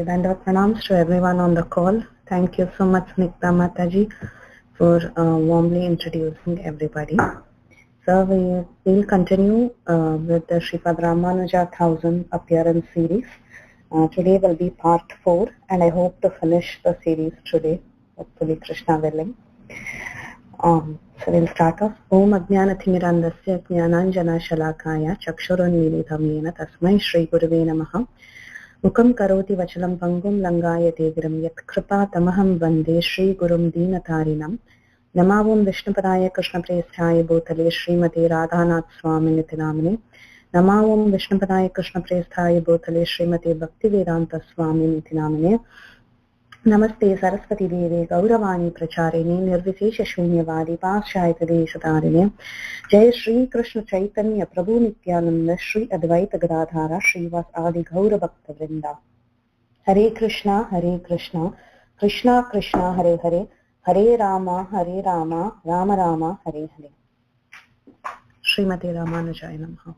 Dandavat pranams to everyone on the call. Thank you so much, Mataji, for warmly introducing everybody. So we will continue with the Sripad Ramanuja 1000 appearance series. Today will be part 4, and I hope to finish the series today, hopefully Krishna willing. So we'll start off. Om Ajnanathmirandasya Jnananjana Shalakaya Chakshurunmilitam Yena Tasmai Shri Gurave Namaha. Mukam karoti vachalam pangum langayate giram yat kripa tamaham vande Shri Gurum Deenatarinam. Namavam Vishnupadaya Krishna Presthaye Bhutale Srimati Radhanath Swamini Namine. Namavam Vishnupadaya Krishna Presthaye Bhutale Srimati Bhaktivedanta Swamini Namine. Namaste Saraswati Devi Gauravani Pracharini Nirvishesha Shunyavadi Paschayata Deshatarine. Jai Shri Krishna Chaitanya Prabhu Nityananda Shri Advaita Gadadhara Srivas Adi Gaura Bhakta Vrinda. Hare Krishna, Krishna Krishna, Hare Hare, Hare Rama, Rama Rama, Hare Hare. Srimati Ramanujacharya Namaha.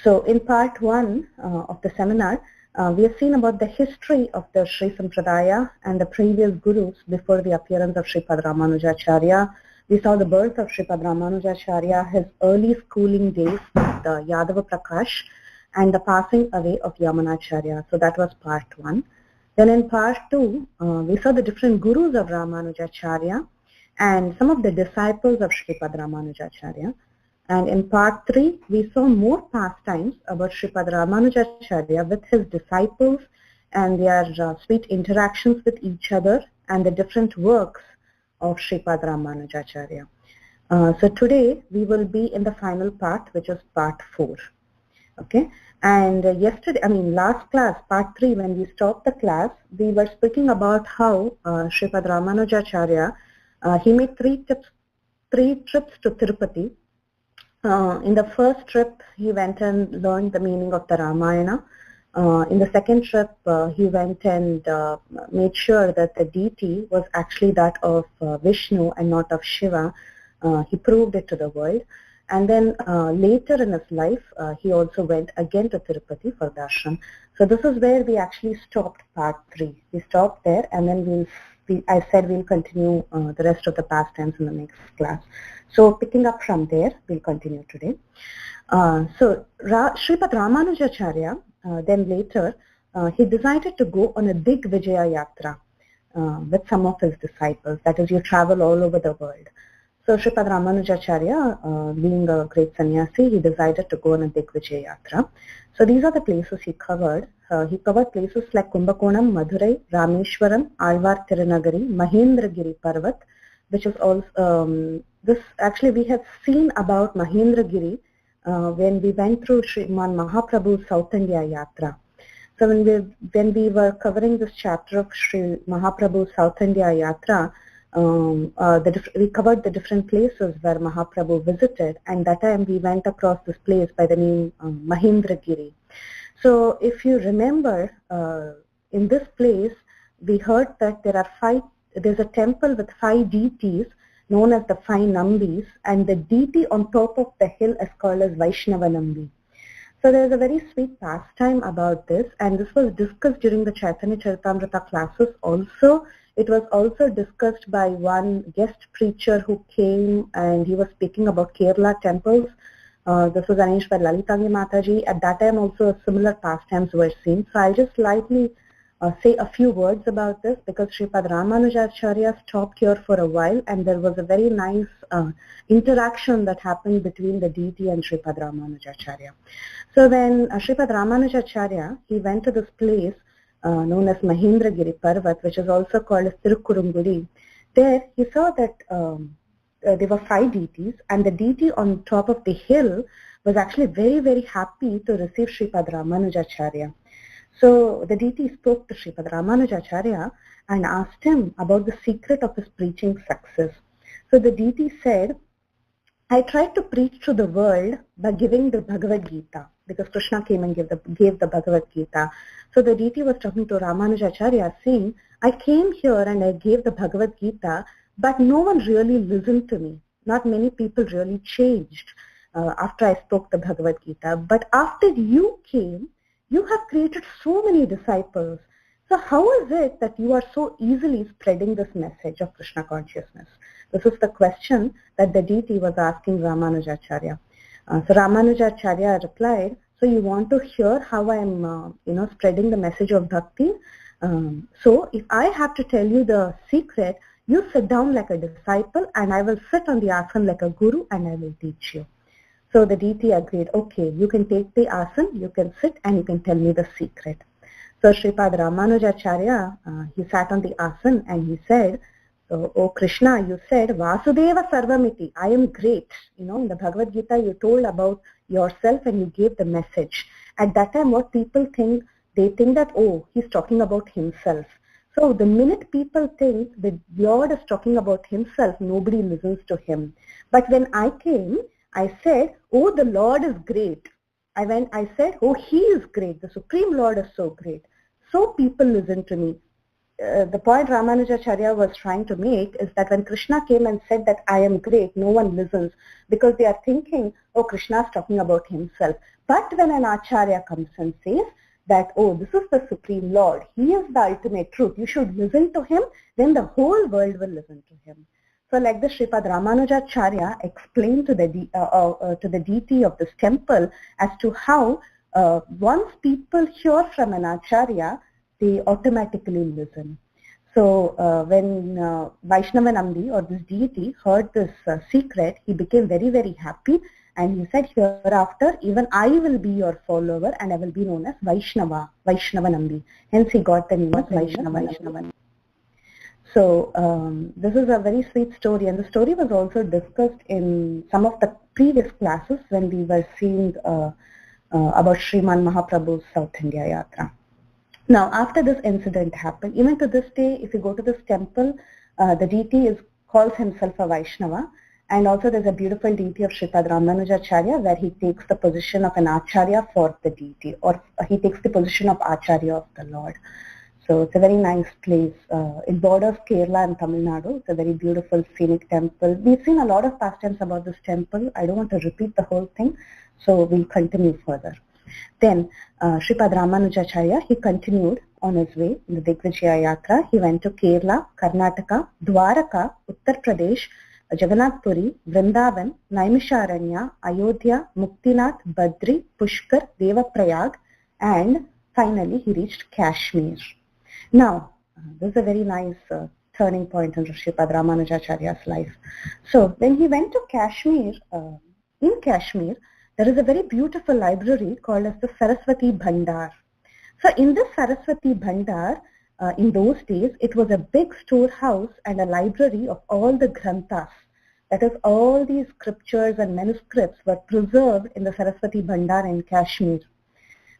So in part 1 of the seminar, we have seen about the history of the Sri Sampradaya and the previous gurus before the appearance of Sripad Ramanujacharya. We saw the birth of Sripad Ramanujacharya, his early schooling days with Yadava Prakash, and the passing away of Yamunacharya. So that was part 1. Then in part 2, we saw the different gurus of Ramanujacharya and some of the disciples of Sripad Ramanujacharya. And in part 3, we saw more pastimes about Sripad Ramanujacharya with his disciples and their sweet interactions with each other and the different works of Sripad Ramanujacharya. So today we will be in the final part, which is part 4. Okay. And last class, part 3, when we stopped the class, we were speaking about how Sripad Ramanujacharya, he made three trips to Tirupati. In the first trip, he went and learned the meaning of the Ramayana. In the second trip, he went and made sure that the deity was actually that of Vishnu and not of Shiva. He proved it to the world. And then later in his life, he also went again to Tirupati for darshan. So this is where we actually stopped part 3. We stopped there, and then I said we'll continue the rest of the pastimes in the next class. So picking up from there, we'll continue today. So Sripad Ramanujacharya, then later, he decided to go on a Digvijaya Yatra with some of his disciples. That is, you travel all over the world. So Sripad Ramanujacharya, being a great sannyasi, he decided to go on a Digvijaya Yatra. So these are the places he covered. He covered places like Kumbakonam, Madurai, Rameshwaram, Alvar Tirunagari, Mahendragiri Parvat, which is also, this actually we have seen about Mahendragiri when we went through Sriman Mahaprabhu's South India Yatra. So when we were covering this chapter of Sri Mahaprabhu's South India Yatra, we covered the different places where Mahaprabhu visited, and that time we went across this place by the name Mahendragiri. So if you remember, in this place, we heard that there's a temple with 5 deities known as the 5 Nambis, and the deity on top of the hill is called as Vaishnava Nambi. So there's a very sweet pastime about this, and this was discussed during the Chaitanya Charitamrita classes also. It was also discussed by one guest preacher who came, and he was speaking about Kerala temples. This was arranged by Lalitangi Mataji. At that time also similar pastimes were seen. So I'll just lightly say a few words about this, because Sripad Ramanujacharya stopped here for a while, and there was a very nice interaction that happened between the deity and Sripad Ramanujacharya. So when Sripad Ramanujacharya, he went to this place known as Mahendragiri Parvat, which is also called as Tirukurungudi. There he saw that there were 5 deities, and the deity on top of the hill was actually very, very happy to receive Sripad Ramanujacharya. So the deity spoke to Sripad Ramanujacharya and asked him about the secret of his preaching success. So the deity said, I tried to preach to the world by giving the Bhagavad Gita, because Krishna came and gave the Bhagavad Gita. So the deity was talking to Ramanujacharya saying, I came here and I gave the Bhagavad Gita, but no one really listened to me. Not many people really changed after I spoke the Bhagavad Gita. But after you came, you have created so many disciples, So how is it that you are so easily spreading this message of Krishna consciousness? This is the question that the deity was asking Ramanujacharya. So Ramanujacharya replied, so you want to hear how I am, spreading the message of bhakti? So if I have to tell you the secret, you sit down like a disciple and I will sit on the asan like a guru and I will teach you. So the deity agreed, okay, you can take the asan, you can sit and you can tell me the secret. So Sripad Ramanujacharya, he sat on the asan and he said, so, oh Krishna, you said, Vasudeva Sarvamiti, I am great. In the Bhagavad Gita, you told about yourself and you gave the message. At that time, what people think, they think that, oh, he's talking about himself. So the minute people think the Lord is talking about himself, nobody listens to him. But when I came, I said, oh, the Lord is great. I said, oh, he is great. The Supreme Lord is so great. So people listen to me. The point Ramanujacharya was trying to make is that when Krishna came and said that I am great, no one listens because they are thinking, oh, Krishna is talking about himself. But when an Acharya comes and says that, oh, this is the Supreme Lord, he is the ultimate truth, you should listen to him, then the whole world will listen to him. So like the Sripad Ramanujacharya explained to the deity of this temple as to how once people hear from an Acharya, they automatically listen. So when Vaishnava Namdi or this deity heard this secret, he became very, very happy and he said, hereafter even I will be your follower and I will be known as Vaishnava Namdi. Hence he got the name of Vaishnava. So this is a very sweet story, and the story was also discussed in some of the previous classes when we were seeing about Sriman Mahaprabhu's South India Yatra. Now, after this incident happened, even to this day, if you go to this temple, the deity calls himself a Vaishnava, and also there's a beautiful deity of Sripad Ramanujacharya where he takes the position of an Acharya for the deity, or he takes the position of Acharya of the Lord. So it's a very nice place. It borders Kerala and Tamil Nadu. It's a very beautiful scenic temple. We've seen a lot of pastimes about this temple. I don't want to repeat the whole thing, so we'll continue further. Then Sripad Ramanujacharya, he continued on his way in the Digvijaya Yatra. He went to Kerala, Karnataka, Dwaraka, Uttar Pradesh, Jagannath Puri, Vrindavan, Naimisharanya, Ayodhya, Muktinath, Badri, Pushkar, Devaprayag, and finally he reached Kashmir. Now, this is a very nice turning point in Sripad Ramanujacharya's life. So when he went to Kashmir, in Kashmir, there is a very beautiful library called as the Saraswati Bhandar. So in this Saraswati Bhandar, in those days, it was a big storehouse and a library of all the granthas. That is, all these scriptures and manuscripts were preserved in the Saraswati Bhandar in Kashmir.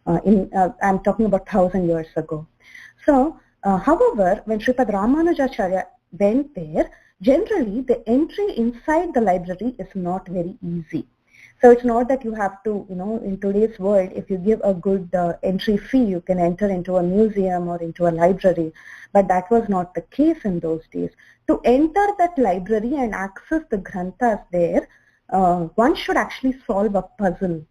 I'm talking about 1,000 years ago. So, however, when Sripad Ramanujacharya went there, generally the entry inside the library is not very easy. So it's not that you have to, in today's world, if you give a good entry fee, you can enter into a museum or into a library. But that was not the case in those days. To enter that library and access the granthas there, one should actually solve a puzzle.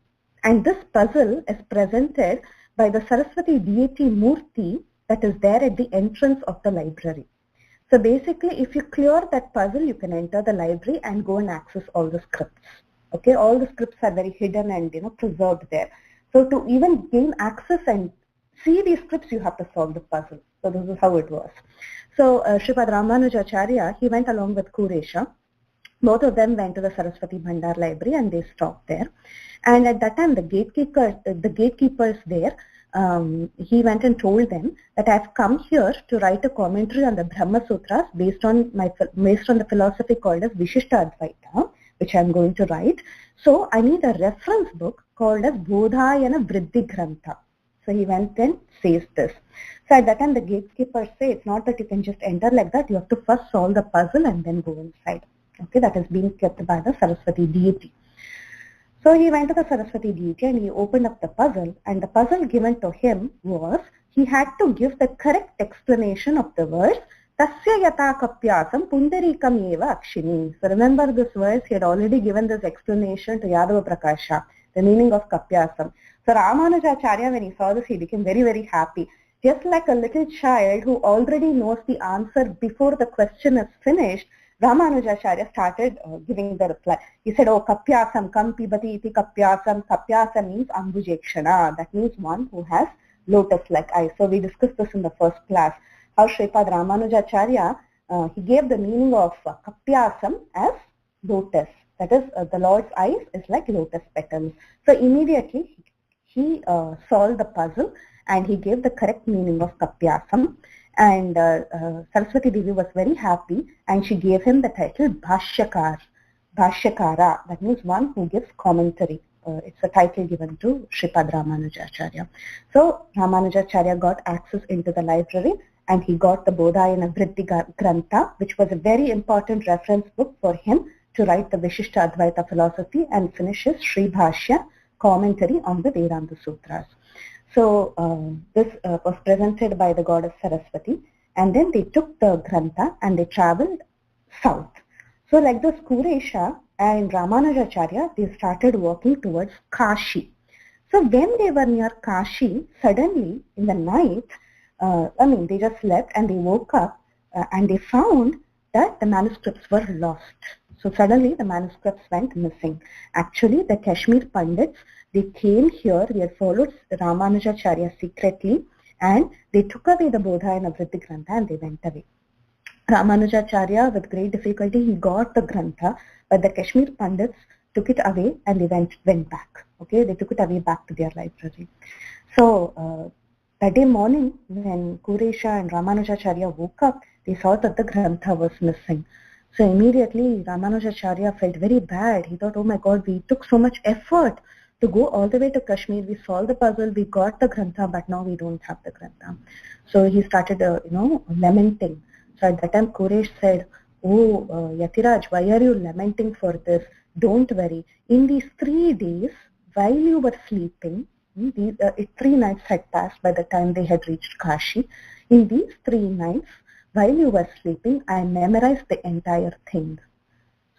And this puzzle is presented by the Saraswati deity Murti that is there at the entrance of the library. So basically, if you clear that puzzle, you can enter the library and go and access all the scripts. Okay, all the scripts are very hidden and preserved there. So to even gain access and see these scripts, you have to solve the puzzle. So this is how it was. So Sripad Ramanujacharya, he went along with Kuresha. Both of them went to the Saraswati Bhandar library and they stopped there. And at that time, the gatekeepers there, he went and told them that I've come here to write a commentary on the Brahma Sutras based on the philosophy called as Vishishta Advaita, which I'm going to write. So I need a reference book called as Bodhayana Vriddhi Grantha. So he went and says this. So at that time, the gatekeepers say it's not that you can just enter like that. You have to first solve the puzzle and then go inside. Okay, that is being kept by the Saraswati deity. So he went to the Saraswati deity and he opened up the puzzle, and the puzzle given to him was he had to give the correct explanation of the verse Tasya yata kapyasam pundarikam eva akshini. So remember this verse, he had already given this explanation to Yadava Prakasha, the meaning of kapyasam. So Ramanujacharya, when he saw this, he became very, very happy. Just like a little child who already knows the answer before the question is finished, Ramanujacharya started giving the reply. He said, oh, kapyasam, kam pibati iti kapyasam. Kapyasam means ambujekshana. That means one who has lotus-like eyes. So we discussed this in the first class. How Sripad Ramanujacharya, he gave the meaning of kapyasam as lotus. That is, the Lord's eyes is like lotus petals. So immediately he solved the puzzle and he gave the correct meaning of kapyasam. And Saraswati Devi was very happy and she gave him the title Bhashyakar. Bhashyakara, that means one who gives commentary. It's a title given to Sripad Ramanujacharya. So Ramanujacharya got access into the library and he got the Bodhayana Vritti Grantha, which was a very important reference book for him to write the Vishishta Advaita philosophy and finish his Sri Bhashya commentary on the Vedanta Sutras. So this was presented by the goddess Saraswati, and then they took the Grantha and they traveled south. So like this, Kuresha and Ramanujacharya, they started walking towards Kashi. So when they were near Kashi, suddenly in the night, they just slept and they woke up and they found that the manuscripts were lost. So suddenly the manuscripts went missing. Actually, the Kashmir Pandits, they came here, they had followed Ramanujacharya secretly, and they took away the Bodhayana Vritti Grantha and they went away. Ramanujacharya, with great difficulty, he got the Grantha, but the Kashmir Pandits took it away and they went back. Okay, they took it away back to their library. So that day morning, when Kuresha and Ramanujacharya woke up, they saw that the Grantha was missing. So immediately Ramanujacharya felt very bad. He thought, oh my God, we took so much effort to go all the way to Kashmir. We solved the puzzle, we got the Grantha, but now we don't have the Grantha. So he started, lamenting. So at that time, Kuresh said, oh, Yatiraj, why are you lamenting for this? Don't worry. In these 3 days, while you were sleeping, 3 nights had passed by the time they had reached Kashi. In these 3 nights, while you were sleeping, I memorized the entire thing.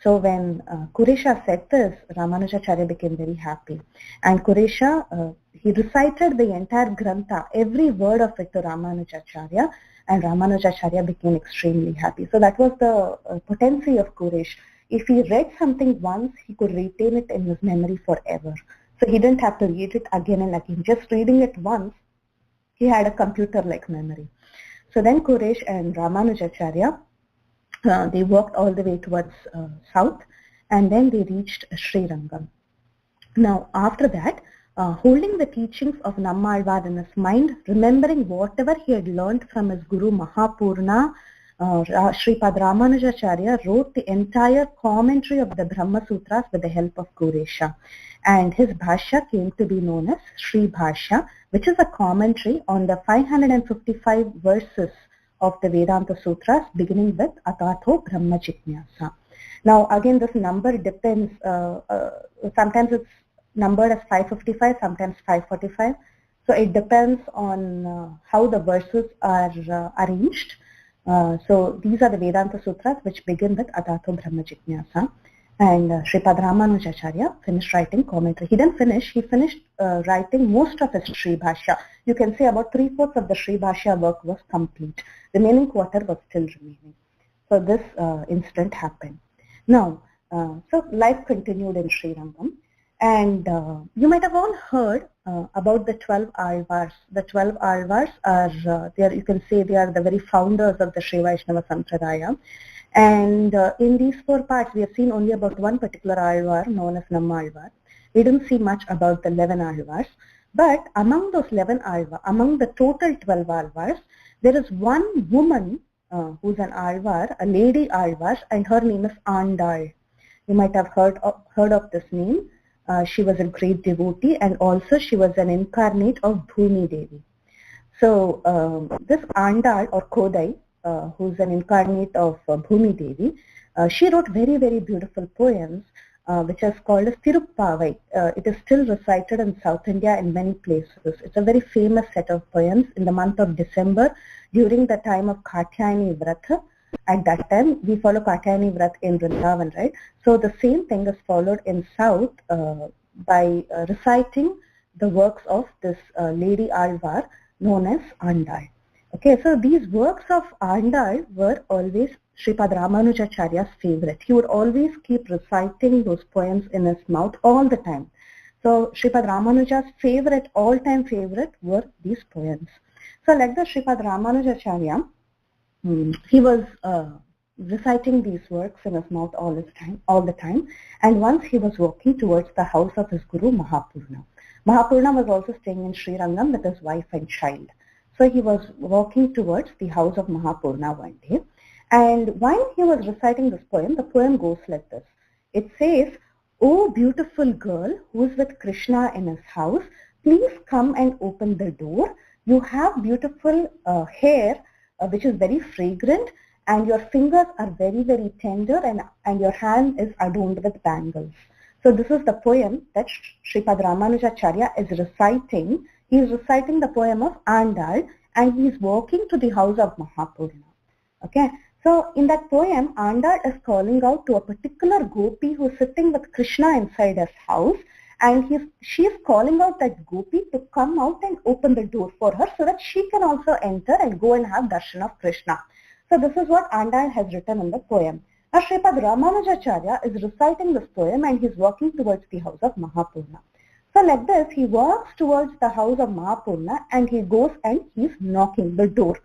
So when Kuresha said this, Ramanujacharya became very happy. And Kuresha, he recited the entire Grantha, every word of it to Ramanujacharya, and Ramanujacharya became extremely happy. So that was the potency of Kuresh. If he read something once, he could retain it in his memory forever. So he didn't have to read it again and again. Just reading it once, he had a computer-like memory. So then Kuresh and Ramanujacharya, they walked all the way towards south, and then they reached Srirangam. Now after that, holding the teachings of Nammalvar in his mind, remembering whatever he had learned from his Guru Mahapurna, Sripad Ramanujacharya wrote the entire commentary of the Brahma Sutras with the help of Kuresha. And his Bhashya came to be known as Sri Bhashya, which is a commentary on the 555 verses of the Vedanta Sutras, beginning with Atatho Brahma Jijnasa. Now again, this number depends, sometimes it's numbered as 555, sometimes 545. So it depends on how the verses are arranged. So these are the Vedanta Sutras which begin with Atatho Brahma Jijnasa. And Sripad Ramanujacharya finished writing commentary. He didn't finish, he finished writing most of his Sri Bhashya. You can say about 3/4 of the Sri Bhashya work was complete. Remaining quarter was still remaining. So this incident happened. Now, so life continued in Srirangam. And you might have all heard about the 12 Alvars. The 12 Alvars are, you can say they are the very founders of the Sri Vaishnava Sampradaya. And in these 4 parts, we have seen only about one particular Alvar known as Nammalvar. We didn't see much about the 11 Alvars. But among those 11 Alvars, among the total 12 Alvars, there is one woman who's an Alvar, a lady Alvar, and her name is Andal. You might have heard of this name. She was a great devotee, and also she was an incarnate of Bhumi Devi. So this Andal or Kodai, who's an incarnate of Bhumi Devi, she wrote very, very beautiful poems, which is called as Tiruppavai. It is still recited in South India in many places. It's a very famous set of poems in the month of December during the time of Katyayani Vrata. At that time, we follow Katyayani Vrat in Vrindavan, right? So the same thing is followed in South by reciting the works of this lady Alvar, known as Andal. Okay, so these works of Andal were always Sripad Ramanujacharya's favorite. He would always keep reciting those poems in his mouth all the time. So Sripad Ramanuja's favorite, all-time favorite were these poems. So like the Sripad Ramanujacharya, he was reciting these works in his mouth all the time. And once he was walking towards the house of his guru Mahapurna. Mahapurna was also staying in Srirangam with his wife and child. So he was walking towards the house of Mahapurna one day. And while he was reciting this poem, the poem goes like this. It says, "O beautiful girl who is with Krishna in his house, please come and open the door. You have beautiful hair which is very fragrant, and your fingers are very, very tender, and your hand is adorned with bangles." So this is the poem that Sripad Ramanujacharya is reciting. He is reciting the poem of Andal, and he is walking to the house of Mahapurna. Okay. So in that poem, Andal is calling out to a particular gopi who is sitting with Krishna inside his house, and she is calling out that gopi to come out and open the door for her so that she can also enter and go and have darshan of Krishna. So this is what Andal has written in the poem. Now Sripad Ramanujacharya is reciting this poem and he is walking towards the house of Mahapurna. So like this, he walks towards the house of Mahapurna and he goes and he is knocking the door.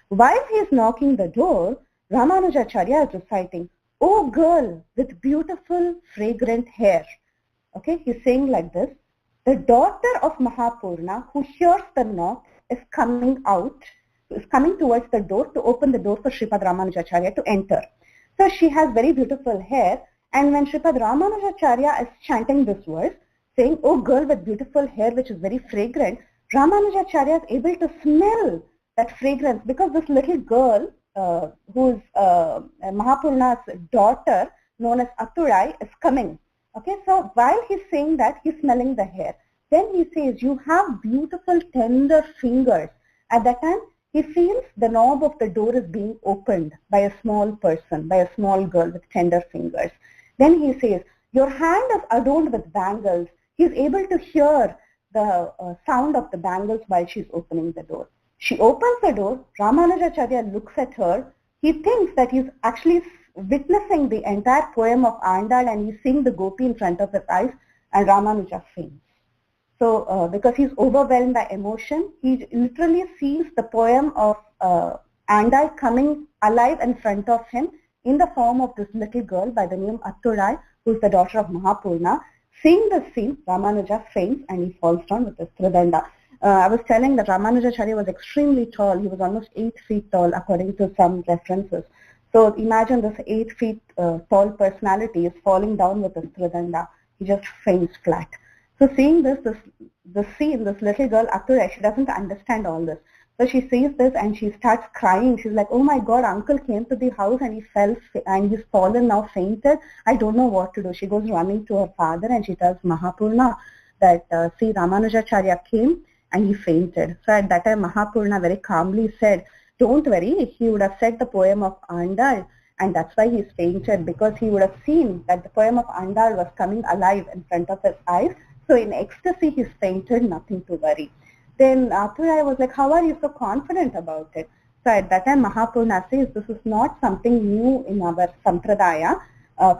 While he is knocking the door, Ramanujacharya is reciting, "O girl with beautiful fragrant hair." Okay, he's saying like this, the daughter of Mahapurna who hears the knock is coming towards the door to open the door for Sripad Ramanujacharya to enter. So she has very beautiful hair, and when Sripad Ramanujacharya is chanting this verse, saying, "O girl with beautiful hair which is very fragrant," Ramanujacharya is able to smell that fragrance because this little girl who's Mahapurna's daughter, known as Aturai, is coming. Okay, so while he's saying that, he's smelling the hair. Then he says, "You have beautiful tender fingers." At that time, he feels the knob of the door is being opened by a small person, by a small girl with tender fingers. Then he says, "Your hand is adorned with bangles." He's able to hear the sound of the bangles while she's opening the door. She opens the door. Ramanujacharya looks at her. He thinks that he's actually witnessing the entire poem of Andal, and he's seeing the gopi in front of his eyes, and Ramanuja faints. So because he's overwhelmed by emotion, he literally sees the poem of Andal coming alive in front of him in the form of this little girl by the name Atturai, who is the daughter of Mahapurna. Seeing this scene, Ramanuja faints and he falls down with his tridanda. I was telling that Ramanujacharya was extremely tall. He was almost 8 feet tall according to some references. So imagine this 8 feet tall personality is falling down with his tridanda. He just faints flat. So seeing this scene, this little girl, Aturai, she doesn't understand all this. So she sees this and she starts crying. She's like, "Oh my God, uncle came to the house and he fell and he's fallen now, fainted. I don't know what to do." She goes running to her father and she tells Mahapurna that, "See, Ramanujacharya came and he fainted." So at that time, Mahapurna very calmly said, "Don't worry, he would have said the poem of Andal, and that's why he's fainted, because he would have seen that the poem of Andal was coming alive in front of his eyes. So in ecstasy, he's fainted, nothing to worry." Then Aturai was like, "How are you so confident about it?" So at that time, Mahapurna says, "This is not something new in our Sampradaya.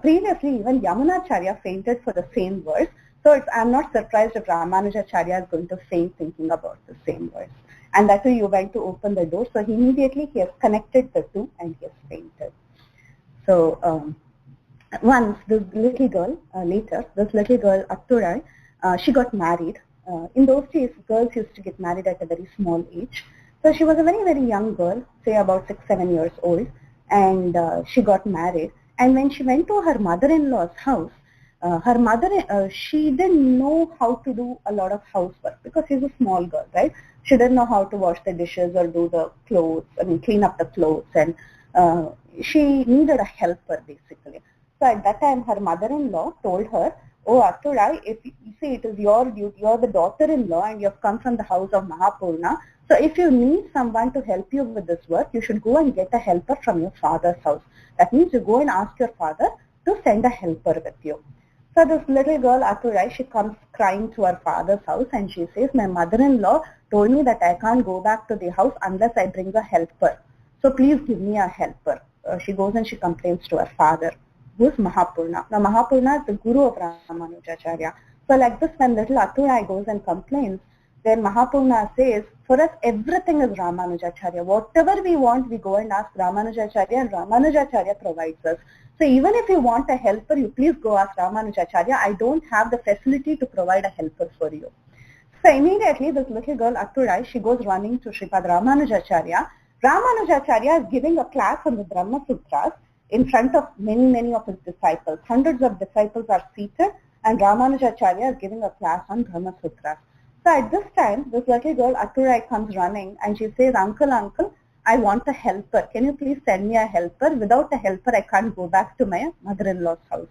Previously, even Yamunacharya fainted for the same verse. So I'm not surprised if Ramanujacharya is going to faint thinking about the same verse. And that way you went to open the door." So immediately he has connected the two and he has fainted. So once this little girl, this little girl Atturai, she got married. In those days, girls used to get married at a very small age. So she was a very, very young girl, say about 6-7 years old, and she got married. And when she went to her mother-in-law's house, her mother, she didn't know how to do a lot of housework because she's a small girl, right? She didn't know how to wash the dishes or do the clothes, clean up the clothes, and she needed a helper basically. So at that time, her mother-in-law told her, "Oh, Atturai, if you see, it is your duty, you're the daughter-in-law and you've come from the house of Mahapurna. So if you need someone to help you with this work, you should go and get a helper from your father's house. That means you go and ask your father to send a helper with you." So this little girl, Aturai, she comes crying to her father's house and she says, my mother-in-law told me that I can't go back to the house unless I bring a helper. So please give me a helper. She goes and she complains to her father, who is Mahapurna. Now Mahapurna is the guru of Ramanujacharya. So like this, when little Aturai goes and complains, then Mahapurna says, for us everything is Ramanujacharya. Whatever we want, we go and ask Ramanujacharya, and Ramanujacharya provides us. So even if you want a helper, you please go ask Ramanujacharya. I don't have the facility to provide a helper for you. So immediately this little girl Aturai, she goes running to Sripad Ramanujacharya. Ramanujacharya is giving a class on the Brahma Sutras in front of many of his disciples. Hundreds of disciples are seated and Ramanujacharya is giving a class on Brahma Sutras. So at this time, this little girl Aturai comes running and she says, uncle, I want a helper. Can you please send me a helper? Without a helper, I can't go back to my mother-in-law's house.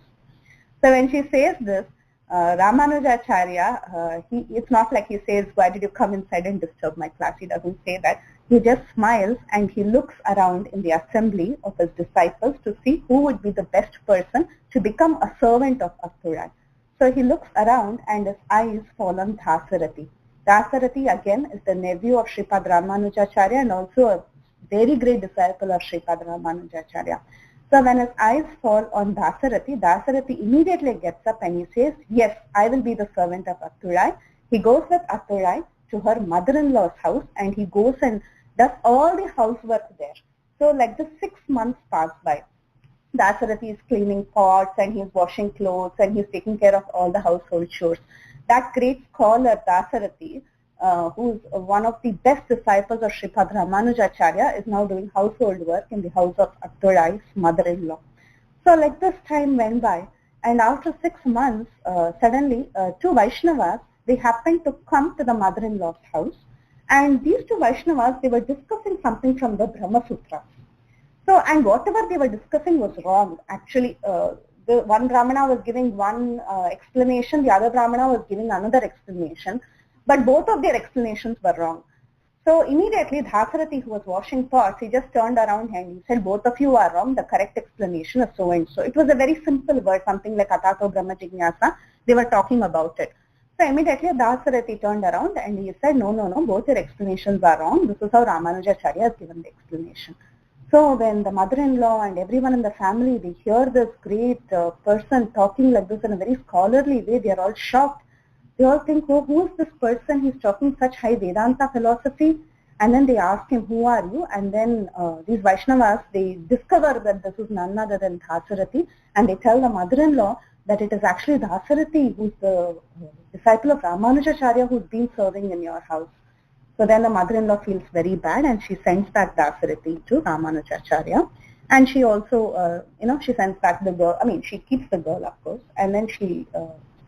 So when she says this, Ramanujacharya, it's not like he says, why did you come inside and disturb my class? He doesn't say that. He just smiles and he looks around in the assembly of his disciples to see who would be the best person to become a servant of Aturai. So he looks around and his eyes fall on Dasarathi. Dasarathi again is the nephew of Sripad Ramanujacharya and also a very great disciple of Sripad Ramanujacharya. So when his eyes fall on Dasarathi, Dasarathi immediately gets up and he says, yes, I will be the servant of Aturai. He goes with Aturai to her mother-in-law's house and he goes and does all the housework there. So like the 6 months pass by. Dasarathi is cleaning pots and he's washing clothes and he's taking care of all the household chores. That great scholar Dasarathi, who's one of the best disciples of Sripad Ramanujacharya, is now doing household work in the house of Aturai's mother-in-law. So like this time went by and after 6 months, suddenly 2 Vaishnavas, they happened to come to the mother-in-law's house and these 2 Vaishnavas, they were discussing something from the Brahma Sutras. So, and whatever they were discussing was wrong. Actually, the one Brahmana was giving one explanation, the other Brahmana was giving another explanation, but both of their explanations were wrong. So immediately Dasarathi, who was washing pots, he just turned around and he said, both of you are wrong, the correct explanation is so and so. It was a very simple word, something like Atato Brahma Jignasa. They were talking about it. So immediately Dasarathi turned around and he said, no, both your explanations are wrong. This is how Ramanujacharya has given the explanation. So when the mother-in-law and everyone in the family, they hear this great person talking like this in a very scholarly way, they are all shocked. They all think, oh, who is this person? He's talking such high Vedanta philosophy. And then they ask him, who are you? And then these Vaishnavas, they discover that this is none other than Dasarathi. And they tell the mother-in-law that it is actually Dasarathi who's the disciple of Ramanujacharya who's been serving in your house. So then the mother-in-law feels very bad and she sends back Dasarathi to Ramanujacharya. And she also, she sends back the girl. I mean, she keeps the girl, of course. And then she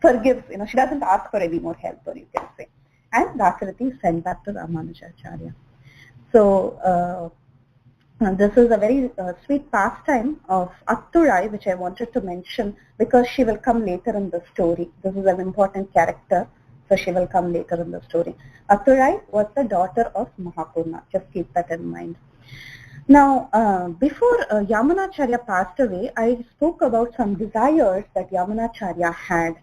forgives, she doesn't ask for any more help, or you can say. And Dasarathi is sent back to Ramanujacharya. So this is a very sweet pastime of Aturai, which I wanted to mention because she will come later in the story. This is an important character. So she will come later in the story. Aturai was the daughter of Mahapurna. Just keep that in mind. Now, before Yamunacharya passed away, I spoke about some desires that Yamunacharya had.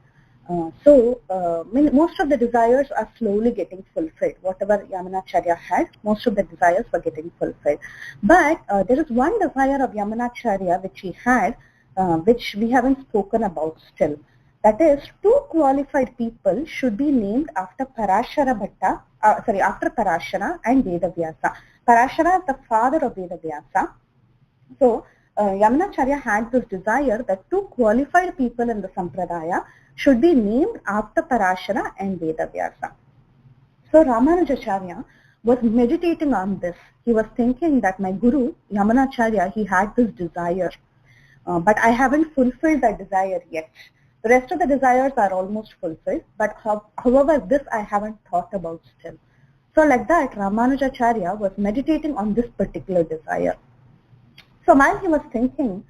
Most of the desires are slowly getting fulfilled. Whatever Yamunacharya had, most of the desires were getting fulfilled. But there is one desire of Yamunacharya which he had, which we haven't spoken about still. That is, 2 qualified people should be named after Parashara Bhatta, after Parashara and Vedavyasa. Parashara is the father of Vedavyasa. So, Yamunacharya had this desire that 2 qualified people in the Sampradaya should be named after Parashara and Vedavyasa. So, Ramanujacharya was meditating on this. He was thinking that my Guru, Yamunacharya, he had this desire, but I haven't fulfilled that desire yet. The rest of the desires are almost fulfilled, but however, this I haven't thought about still. So like that, Ramanujacharya was meditating on this particular desire. So while he was thinking,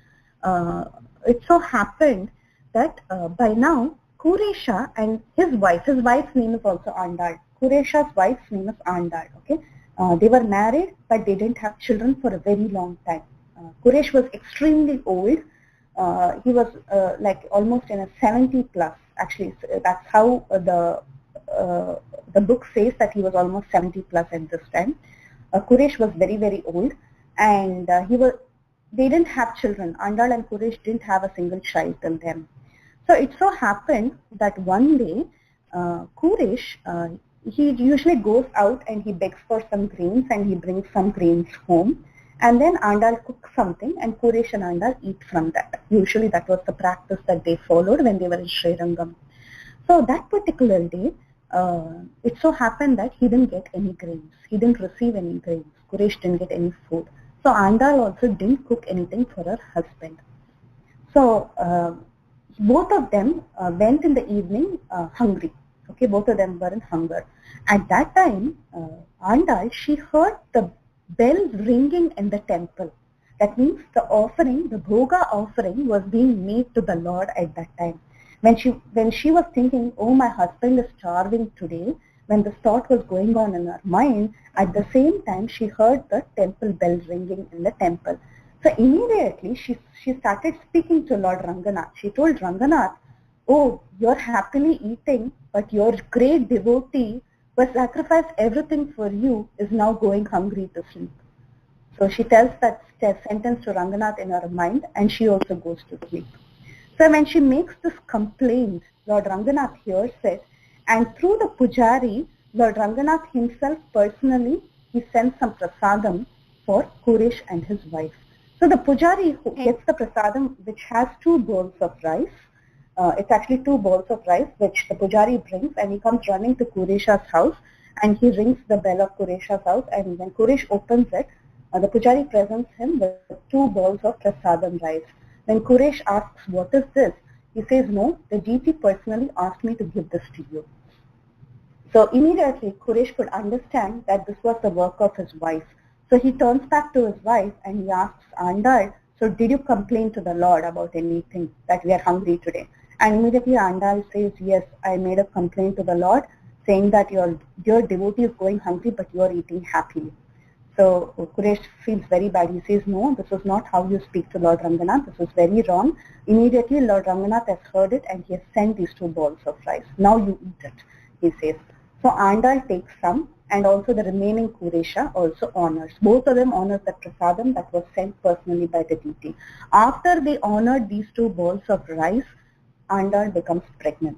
it so happened that by now, Kuresha and his wife's name is also Andal. Kuresha's wife's name is Andal. Okay, they were married, but they didn't have children for a very long time. Kuresh was extremely old. he was like almost in a 70 plus. Actually, that's how the book says that he was almost 70 plus at this time. Quraysh was very, very old, and they didn't have children. Andal and Quraysh didn't have a single child till then. So it so happened that one day, Quraysh, he usually goes out and he begs for some grains and he brings some grains home. And then Andal cooks something and Quraysh and Andal eat from that. Usually that was the practice that they followed when they were in Srirangam. So that particular day, it so happened that he didn't get any grains. He didn't receive any grains. Quraysh didn't get any food. So Andal also didn't cook anything for her husband. So both of them went in the evening hungry. Okay, both of them were in hunger. At that time, Andal, she heard the bell ringing in the temple. That means the offering, the bhoga offering, was being made to the Lord at that time. When she was thinking, oh, my husband is starving today, when this thought was going on in her mind, at the same time she heard the temple bell ringing in the temple. So immediately she started speaking to Lord Ranganath. She told Ranganath, oh, you're happily eating, but your great devotee who has sacrificed everything for you is now going hungry to sleep. So she tells that sentence to Ranganath in her mind, and she also goes to sleep. So when she makes this complaint, Lord Ranganath hears it, and through the pujari, Lord Ranganath himself personally, he sends some prasadam for Quraysh and his wife. So the pujari who gets the prasadam, which has 2 bowls of rice, it's actually 2 bowls of rice which the pujari brings, and he comes running to Quraysh's house and he rings the bell of Quraysh's house, and when Quraysh opens it, the pujari presents him with 2 bowls of prasadam rice. When Quraysh asks, what is this? He says, no, the deity personally asked me to give this to you. So immediately Quraysh could understand that this was the work of his wife. So he turns back to his wife and he asks Andal, so did you complain to the Lord about anything, that we are hungry today? And immediately Andal says, yes, I made a complaint to the Lord saying that your devotee is going hungry but you are eating happily. So Quraysh feels very bad. He says, no, this is not how you speak to Lord Ranganath. This is very wrong. Immediately Lord Ranganath has heard it and he has sent these 2 bowls of rice. Now you eat it, he says. So Andal takes some, and also the remaining Quraysha also honors. Both of them honors the prasadam that was sent personally by the deity. After they honored these 2 bowls of rice, Andal becomes pregnant.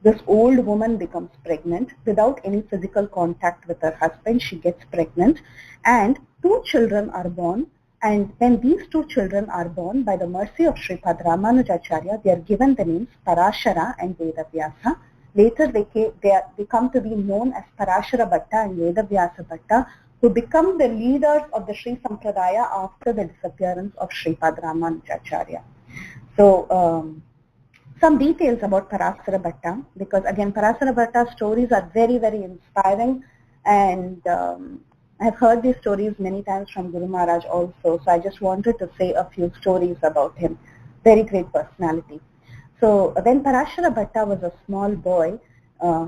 This old woman becomes pregnant without any physical contact with her husband. She gets pregnant and 2 children are born. And when these 2 children are born, by the mercy of Sripad Ramanujacharya, they are given the names Parashara and Vedavyasa. Later they come to be known as Parashara Bhatta and Vedavyasa Bhatta, who become the leaders of the Sri Sampradaya after the disappearance of Sripad Ramanujacharya. So some details about Parashara Bhatta, because again Parashara Bhatta's stories are very, very inspiring, and I've heard these stories many times from Guru Maharaj also, so I just wanted to say a few stories about him. Very great personality. So when Parashara Bhatta was a small boy,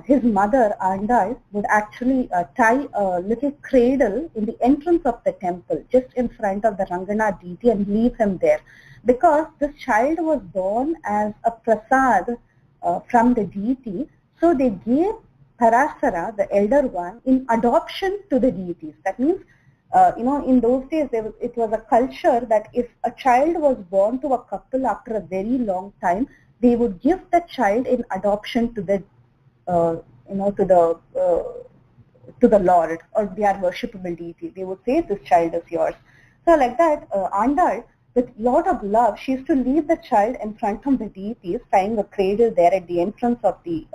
his mother Andal would actually tie a little cradle in the entrance of the temple, just in front of the Ranganath deity, and leave him there. Because this child was born as a prasad from the deity, so they gave Parashara, the elder one, in adoption to the deities. That means, in those days it was a culture that if a child was born to a couple after a very long time, they would give the child in adoption to the, to the Lord or their worshipable deity. They would say, this child is yours. So like that, Andal, with lot of love, she used to leave the child in front of the deities, tying a cradle there at the entrance of the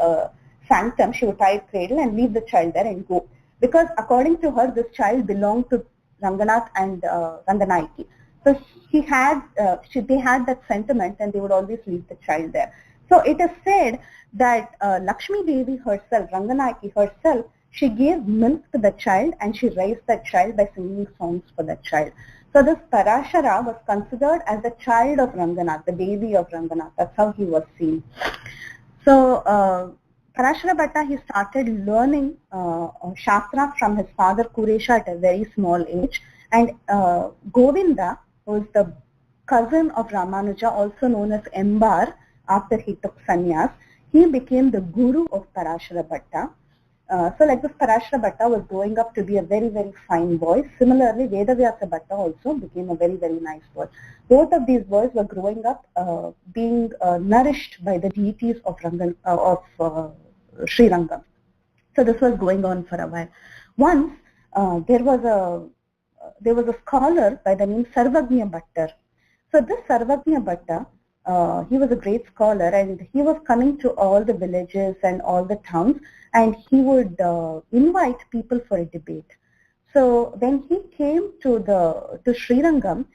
sanctum. She would tie a cradle and leave the child there and go. Because according to her, this child belonged to Ranganath and Ranganayaki. So they had that sentiment, and they would always leave the child there. So it is said that Lakshmi Devi herself, Ranganayaki herself, she gave milk to the child and she raised that child by singing songs for that child. So this Parashara was considered as the child of Ranganath, the baby of Ranganath. That's how he was seen. So Parashara Bhatta, he started learning Shastra from his father Kuresha at a very small age. And Govinda, who is the cousin of Ramanuja, also known as Embar, after he took sannyas, he became the guru of Parashara Bhatta. So like this, Parashara Bhatta was growing up to be a very, very fine boy. Similarly, Vedavyasa Bhatta also became a very, very nice boy. Both of these boys were growing up being nourished by the deities of Sri Rangam. So this was going on for a while. Once there was a scholar by the name Sarvagnya Bhattar. So this Sarvagnya Bhatta, he was a great scholar, and he was coming to all the villages and all the towns, and he would invite people for a debate. So when he came to Sri Rangam,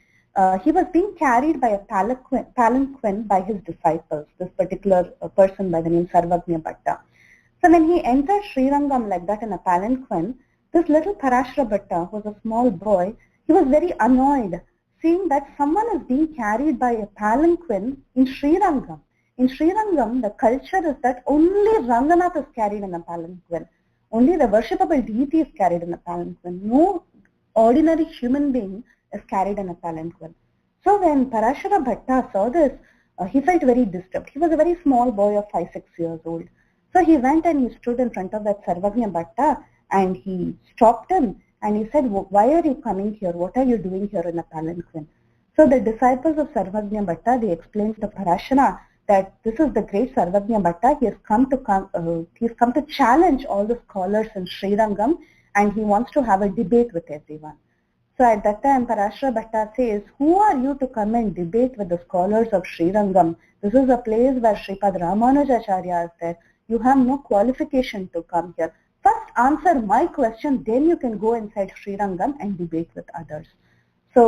he was being carried by a palanquin by his disciples, this particular person by the name Sarvagnya Bhatta. So when he entered Sri Rangam like that in a palanquin, this little Parashara Bhatta, who was a small boy, he was very annoyed seeing that someone is being carried by a palanquin in Sri Rangam. In Sri Rangam, the culture is that only Ranganath is carried in a palanquin. Only the worshipable deity is carried in a palanquin. No ordinary human being is carried in a palanquin. So when Parashara Bhatta saw this, he felt very disturbed. He was a very small boy of 5-6 years old. So he went and he stood in front of that Sarvagnya Bhatta and he stopped him and he said, "Why are you coming here? What are you doing here in a palanquin?" So the disciples of Sarvagnya Bhatta, they explained to Parashara that this is the great Sarvagnya Bhatta. He has come to challenge all the scholars in Sri Rangam, and he wants to have a debate with everyone. So at that time, Parashara Bhatta says, "Who are you to come and debate with the scholars of Sri Rangam? This is a place where Sripad Ramanujacharya is there. You have no qualification to come here. First answer my question, then you can go inside Sri Rangam and debate with others." So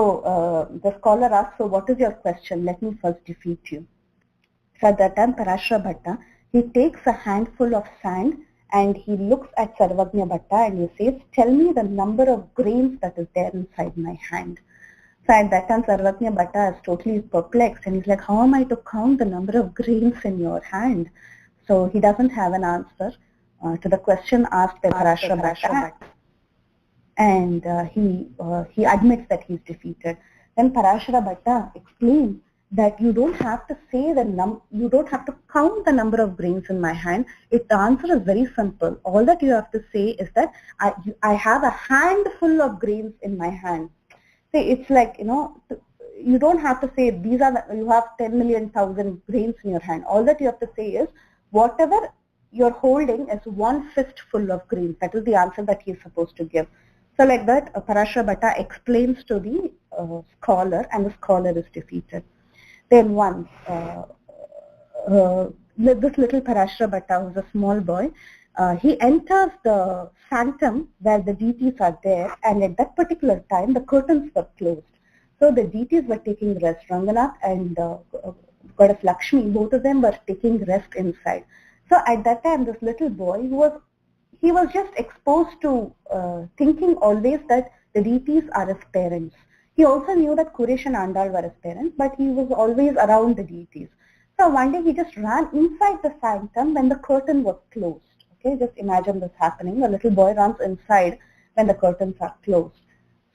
the scholar asked, "So what is your question? Let me first defeat you." So at that time, Parashara Bhatta, he takes a handful of sand and he looks at Sarvagnya Bhatta and he says, "Tell me the number of grains that is there inside my hand." So at that time, Sarvagnya Bhatta is totally perplexed and he's like, "How am I to count the number of grains in your hand?" So he doesn't have an answer to the question asked by Parashara Bhatta, and he admits that he's defeated. Then Parashara Bhatta explains that you don't have to say you don't have to count the number of grains in my hand. The answer is very simple. All that you have to say is that I have a handful of grains in my hand. See, it's like, you don't have to say you have 10 million thousand grains in your hand. All that you have to say is whatever you're holding is one fistful of grains. That is the answer that he's supposed to give. So like that, Parashara Bhatta explains to the scholar, and the scholar is defeated. Then once, this little Parashara Bhatta, who's a small boy, he enters the sanctum where the deities are there, and at that particular time, the curtains were closed. So the deities were taking rest. Ranganath and Goddess Lakshmi, both of them were taking rest inside. So at that time, this little boy, he was just exposed to thinking always that the deities are his parents. He also knew that Kuresh and Andal were his parents, but he was always around the deities. So one day he just ran inside the sanctum when the curtain was closed. Okay, just imagine this happening. A little boy runs inside when the curtains are closed.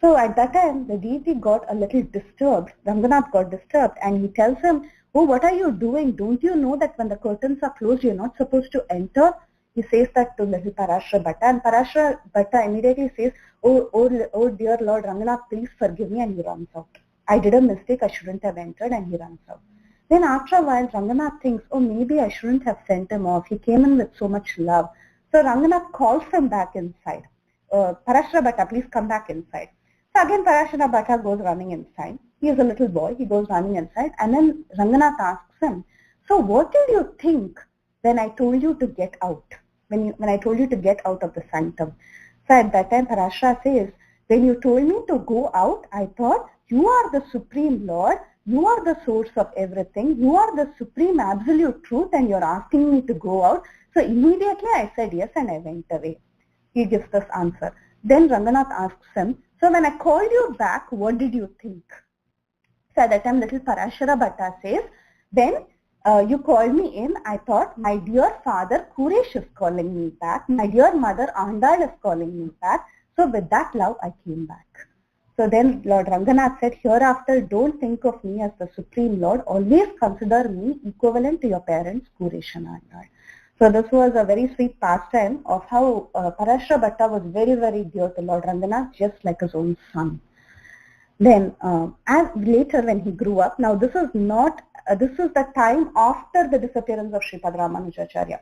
So at that time, the deity got a little disturbed. Ranganath got disturbed and he tells him, "Oh, what are you doing? Don't you know that when the curtains are closed, you're not supposed to enter?" He says that to little Parashara Bhatta, and Parashara Bhatta immediately says, oh dear Lord Ranganath, please forgive me," and he runs out. "I did a mistake, I shouldn't have entered," and he runs out. Then after a while, Ranganath thinks, "Oh, maybe I shouldn't have sent him off. He came in with so much love." So Ranganath calls him back inside. "Parashara Bhatta, please come back inside." So again, Parashara Bhatta goes running inside. He is a little boy. He goes running inside, and then Ranganath asks him, "So what did you think when I told you to get out? When I told you to get out of the sanctum?" So at that time, Parashara says, "When you told me to go out, I thought you are the Supreme Lord. You are the source of everything. You are the supreme absolute truth, and you're asking me to go out. So immediately I said yes, and I went away." He gives this answer. Then Ranganath asks him, "So when I called you back, what did you think?" So at that time, little Parashara Bhatta says, "When you called me in, I thought my dear father Kuresh is calling me back. My dear mother Andal is calling me back. So with that love, I came back." So then Lord Ranganath said, hereafter don't think of me as the Supreme Lord, always consider me equivalent to your parents, Kuresh and Andal. So this was a very sweet pastime of how Parashara Bhatta was very, very dear to Lord Ranganath, just like his own son. Then, as later when he grew up, now this is not, this is the time after the disappearance of Sripad Ramanujacharya,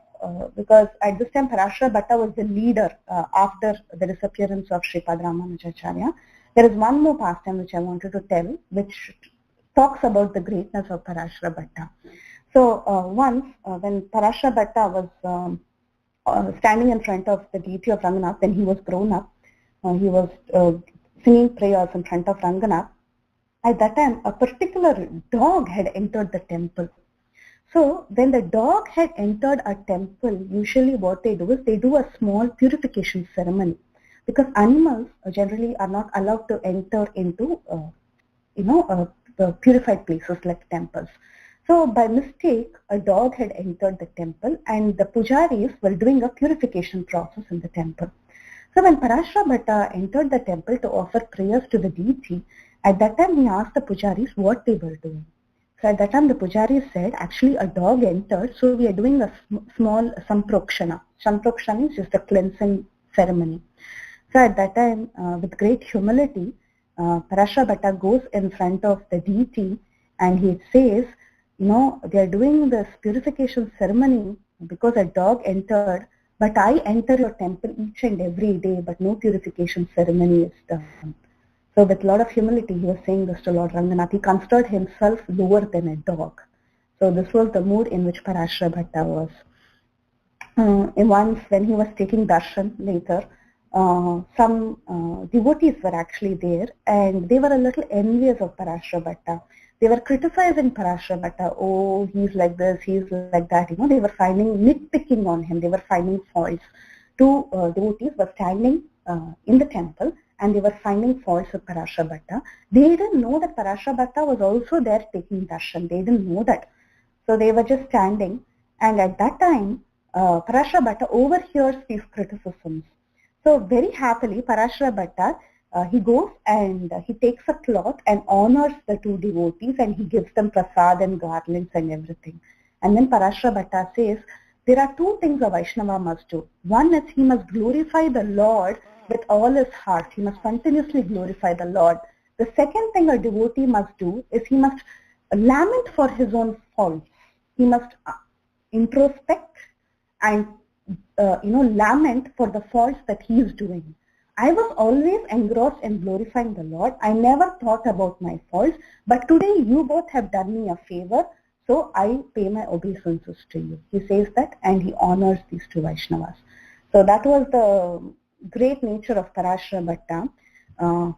because at this time Parashara Bhatta was the leader after the disappearance of Sripad Ramanujacharya. There is one more pastime which I wanted to tell, which talks about the greatness of Parashara Bhatta. So once when Parashara Bhatta was standing in front of the deity of Ranganath, when he was grown up, he was singing prayers in front of Ranganath. At that time, a particular dog had entered the temple. So when the dog had entered a temple, usually what they do is they do a small purification ceremony, because animals generally are not allowed to enter into purified places like temples. So by mistake, a dog had entered the temple and the pujaris were doing a purification process in the temple. So when Parashara Bhatta entered the temple to offer prayers to the deity, at that time he asked the pujaris what they were doing. So at that time the pujaris said, actually a dog entered, so we are doing a small samprakshana. Samprakshana is just a cleansing ceremony. So at that time, with great humility, Parashara Bhatta goes in front of the deity and he says, they are doing this purification ceremony because a dog entered, but I enter your temple each and every day, but no purification ceremony is done. So with a lot of humility, he was saying this to Lord Ranganath. He considered himself lower than a dog. So this was the mood in which Parashara Bhatta was. Once when he was taking darshan later, some devotees were actually there and they were a little envious of Parashara Bhatta. They were criticizing Parashara Bhatta. Oh, he's like this, he's like that. They were finding nitpicking on him. They were finding faults. Two devotees were standing in the temple and they were finding faults with Parashara Bhatta. They didn't know that Parashara Bhatta was also there taking darshan. They didn't know that. So they were just standing, and at that time, Parashara Bhatta overhears these criticisms. So very happily, Parashara Bhatta, he goes and he takes a cloth and honors the two devotees and he gives them prasad and garlands and everything. And then Parashara Bhatta says, there are two things a Vaishnava must do. One is he must glorify the Lord with all his heart. He must continuously glorify the Lord. The second thing a devotee must do is he must lament for his own faults. He must introspect and lament for the faults that he is doing. I was always engrossed in glorifying the Lord. I never thought about my faults, but today you both have done me a favor, so I pay my obeisances to you. He says that and he honors these two Vaishnavas. So that was the great nature of Parashara Bhatta,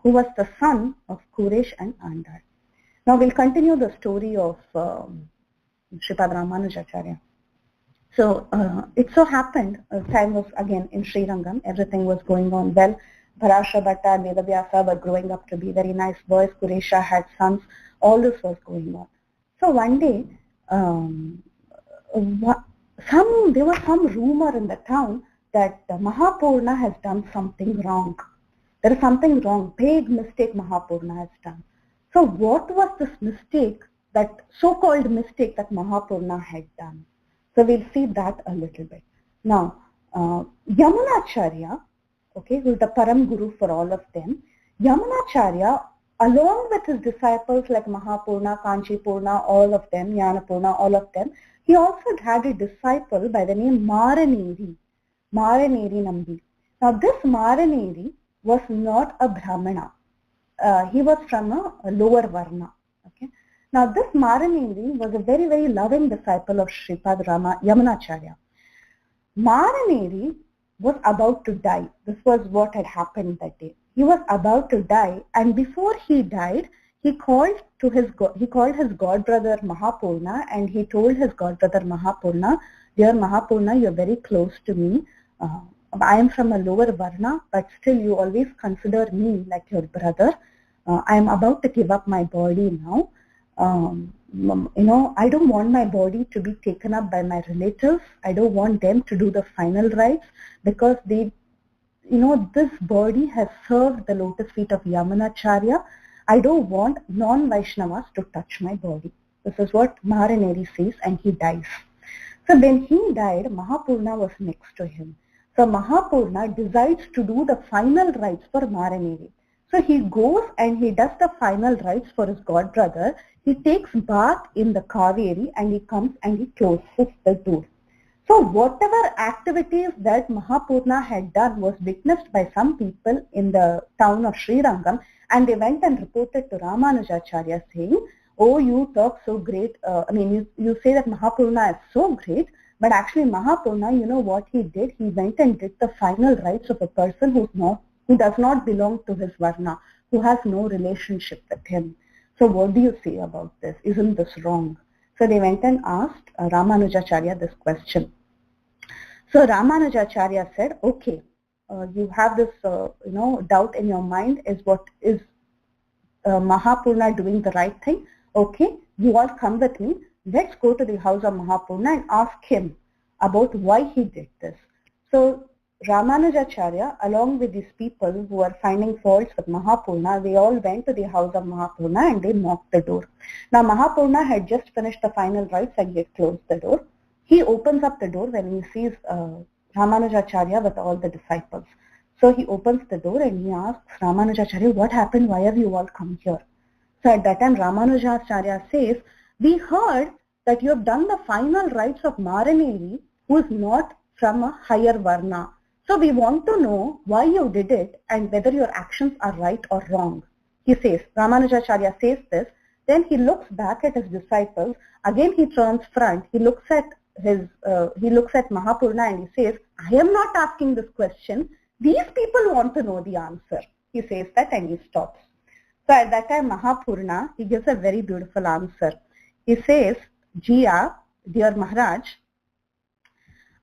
who was the son of Kuresh and Andal. Now we'll continue the story of Sripad Ramanujacharya. So it so happened, time was again in Srirangam, everything was going on well. Parashara Bhatta and Vedavyasa were growing up to be very nice boys. Kuresha had sons. All this was going on. So one day, there was some rumor in the town that Mahapurna has done something wrong. There is something wrong, big mistake Mahapurna has done. So what was this mistake, that so-called mistake that Mahapurna had done? So we'll see that a little bit. Now, Yamunacharya, who is the Param Guru for all of them, Yamunacharya, along with his disciples like Mahapurna, Kanchipurna, all of them, Jnanapurna, all of them, he also had a disciple by the name Maraneri Nambi. Now this Maraneri was not a Brahmana. He was from a lower Varna. Now this Maraneri was a very, very loving disciple of Sripad Yamunacharya. Maraneri was about to die. This was what had happened that day. He was about to die, and before he died, he called his godbrother Mahapurna, and he told his godbrother Mahapurna, dear Mahapurna, you're very close to me. I am from a lower Varna, but still you always consider me like your brother. I am about to give up my body now. I don't want my body to be taken up by my relatives. I don't want them to do the final rites, because they this body has served the lotus feet of Ramanujacharya. I don't want non-Vaishnavas to touch my body. This is what Maharaneri says, and he dies. So when he died, Mahapurna was next to him. So Mahapurna decides to do the final rites for Maharaneri. So he goes and he does the final rites for his god brother. He takes bath in the Kaveri and he comes and he closes the door. So whatever activities that Mahapurna had done was witnessed by some people in the town of Srirangam, and they went and reported to Ramanujacharya saying, oh, you talk so great, you say that Mahapurna is so great, but actually Mahapurna, you know what he did? He went and did the final rites of a person who does not belong to his Varna, who has no relationship with him. So what do you say about this? Isn't this wrong? So they went and asked Ramanujacharya this question. So Ramanujacharya said, okay, you have this doubt in your mind, is Mahapurna doing the right thing? Okay, you all come with me. Let's go to the house of Mahapurna and ask him about why he did this. So Ramanujacharya, along with these people who were finding faults with Mahapurna, they all went to the house of Mahapurna and they knocked the door. Now Mahapurna had just finished the final rites and he had closed the door. He opens up the door when he sees Ramanujacharya with all the disciples. So he opens the door and he asks Ramanujacharya, what happened? Why have you all come here? So at that time Ramanujacharya says, we heard that you have done the final rites of Maharaneri, who is not from a higher Varna. So we want to know why you did it and whether your actions are right or wrong. He says, Ramanujacharya says this, then he looks back at his disciples, again he turns front, he looks at Mahapurna and he says, I am not asking this question, these people want to know the answer. He says that and he stops. So at that time Mahapurna, he gives a very beautiful answer. He says, Jia, dear Maharaj,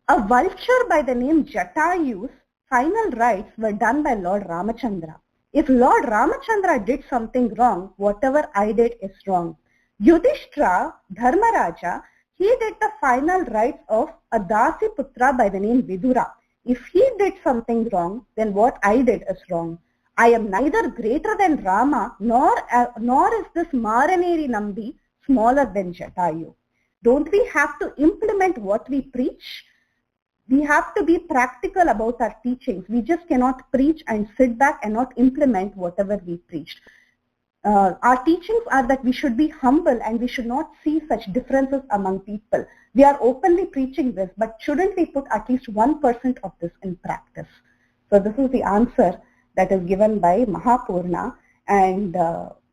a vulture by the name Jatayu's final rites were done by Lord Ramachandra. If Lord Ramachandra did something wrong, whatever I did is wrong. Yudhishthira, Dharmaraja, he did the final rites of a Dasi Putra by the name Vidura. If he did something wrong, then what I did is wrong. I am neither greater than Rama, nor is this Maharaneri Nambi smaller than Jatayu. Don't we have to implement what we preach? We have to be practical about our teachings. We just cannot preach and sit back and not implement whatever we preached. Our teachings are that we should be humble and we should not see such differences among people. We are openly preaching this, but shouldn't we put at least 1% of this in practice? So this is the answer that is given by Mahapurna, and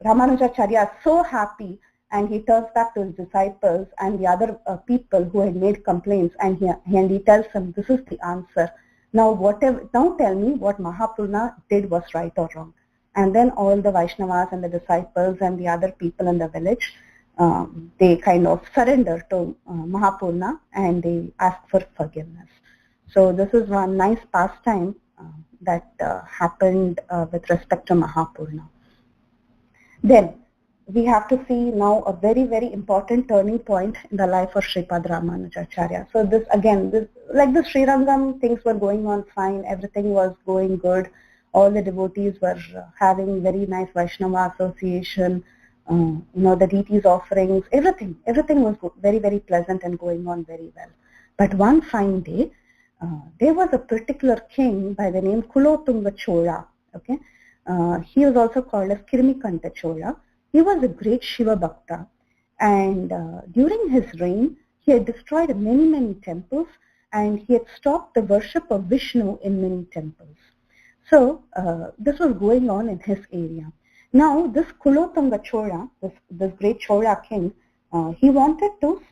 Ramanujacharya is so happy, and he turns back to his disciples and the other people who had made complaints, and he tells them, this is the answer. Now tell me what Mahapurna did was right or wrong. And then all the Vaishnavas and the disciples and the other people in the village, they kind of surrender to Mahapurna and they ask for forgiveness. So this is one nice pastime that happened with respect to Mahapurna. Then we have to see now a very, very important turning point in the life of Sripad Ramanujacharya. So this again, like the Srirangam, things were going on fine, everything was going good. All the devotees were having very nice Vaishnava association, the deities offerings, everything was very, very pleasant and going on very well. But one fine day, there was a particular king by the name Kulotunga Chola. Okay, he was also called as Kirmikanta Chola. He was a great Shiva Bhakta, and during his reign, he had destroyed many, many temples, and he had stopped the worship of Vishnu in many temples. So this was going on in his area. Now this Kulotunga Chola, this great Chola king, he wanted to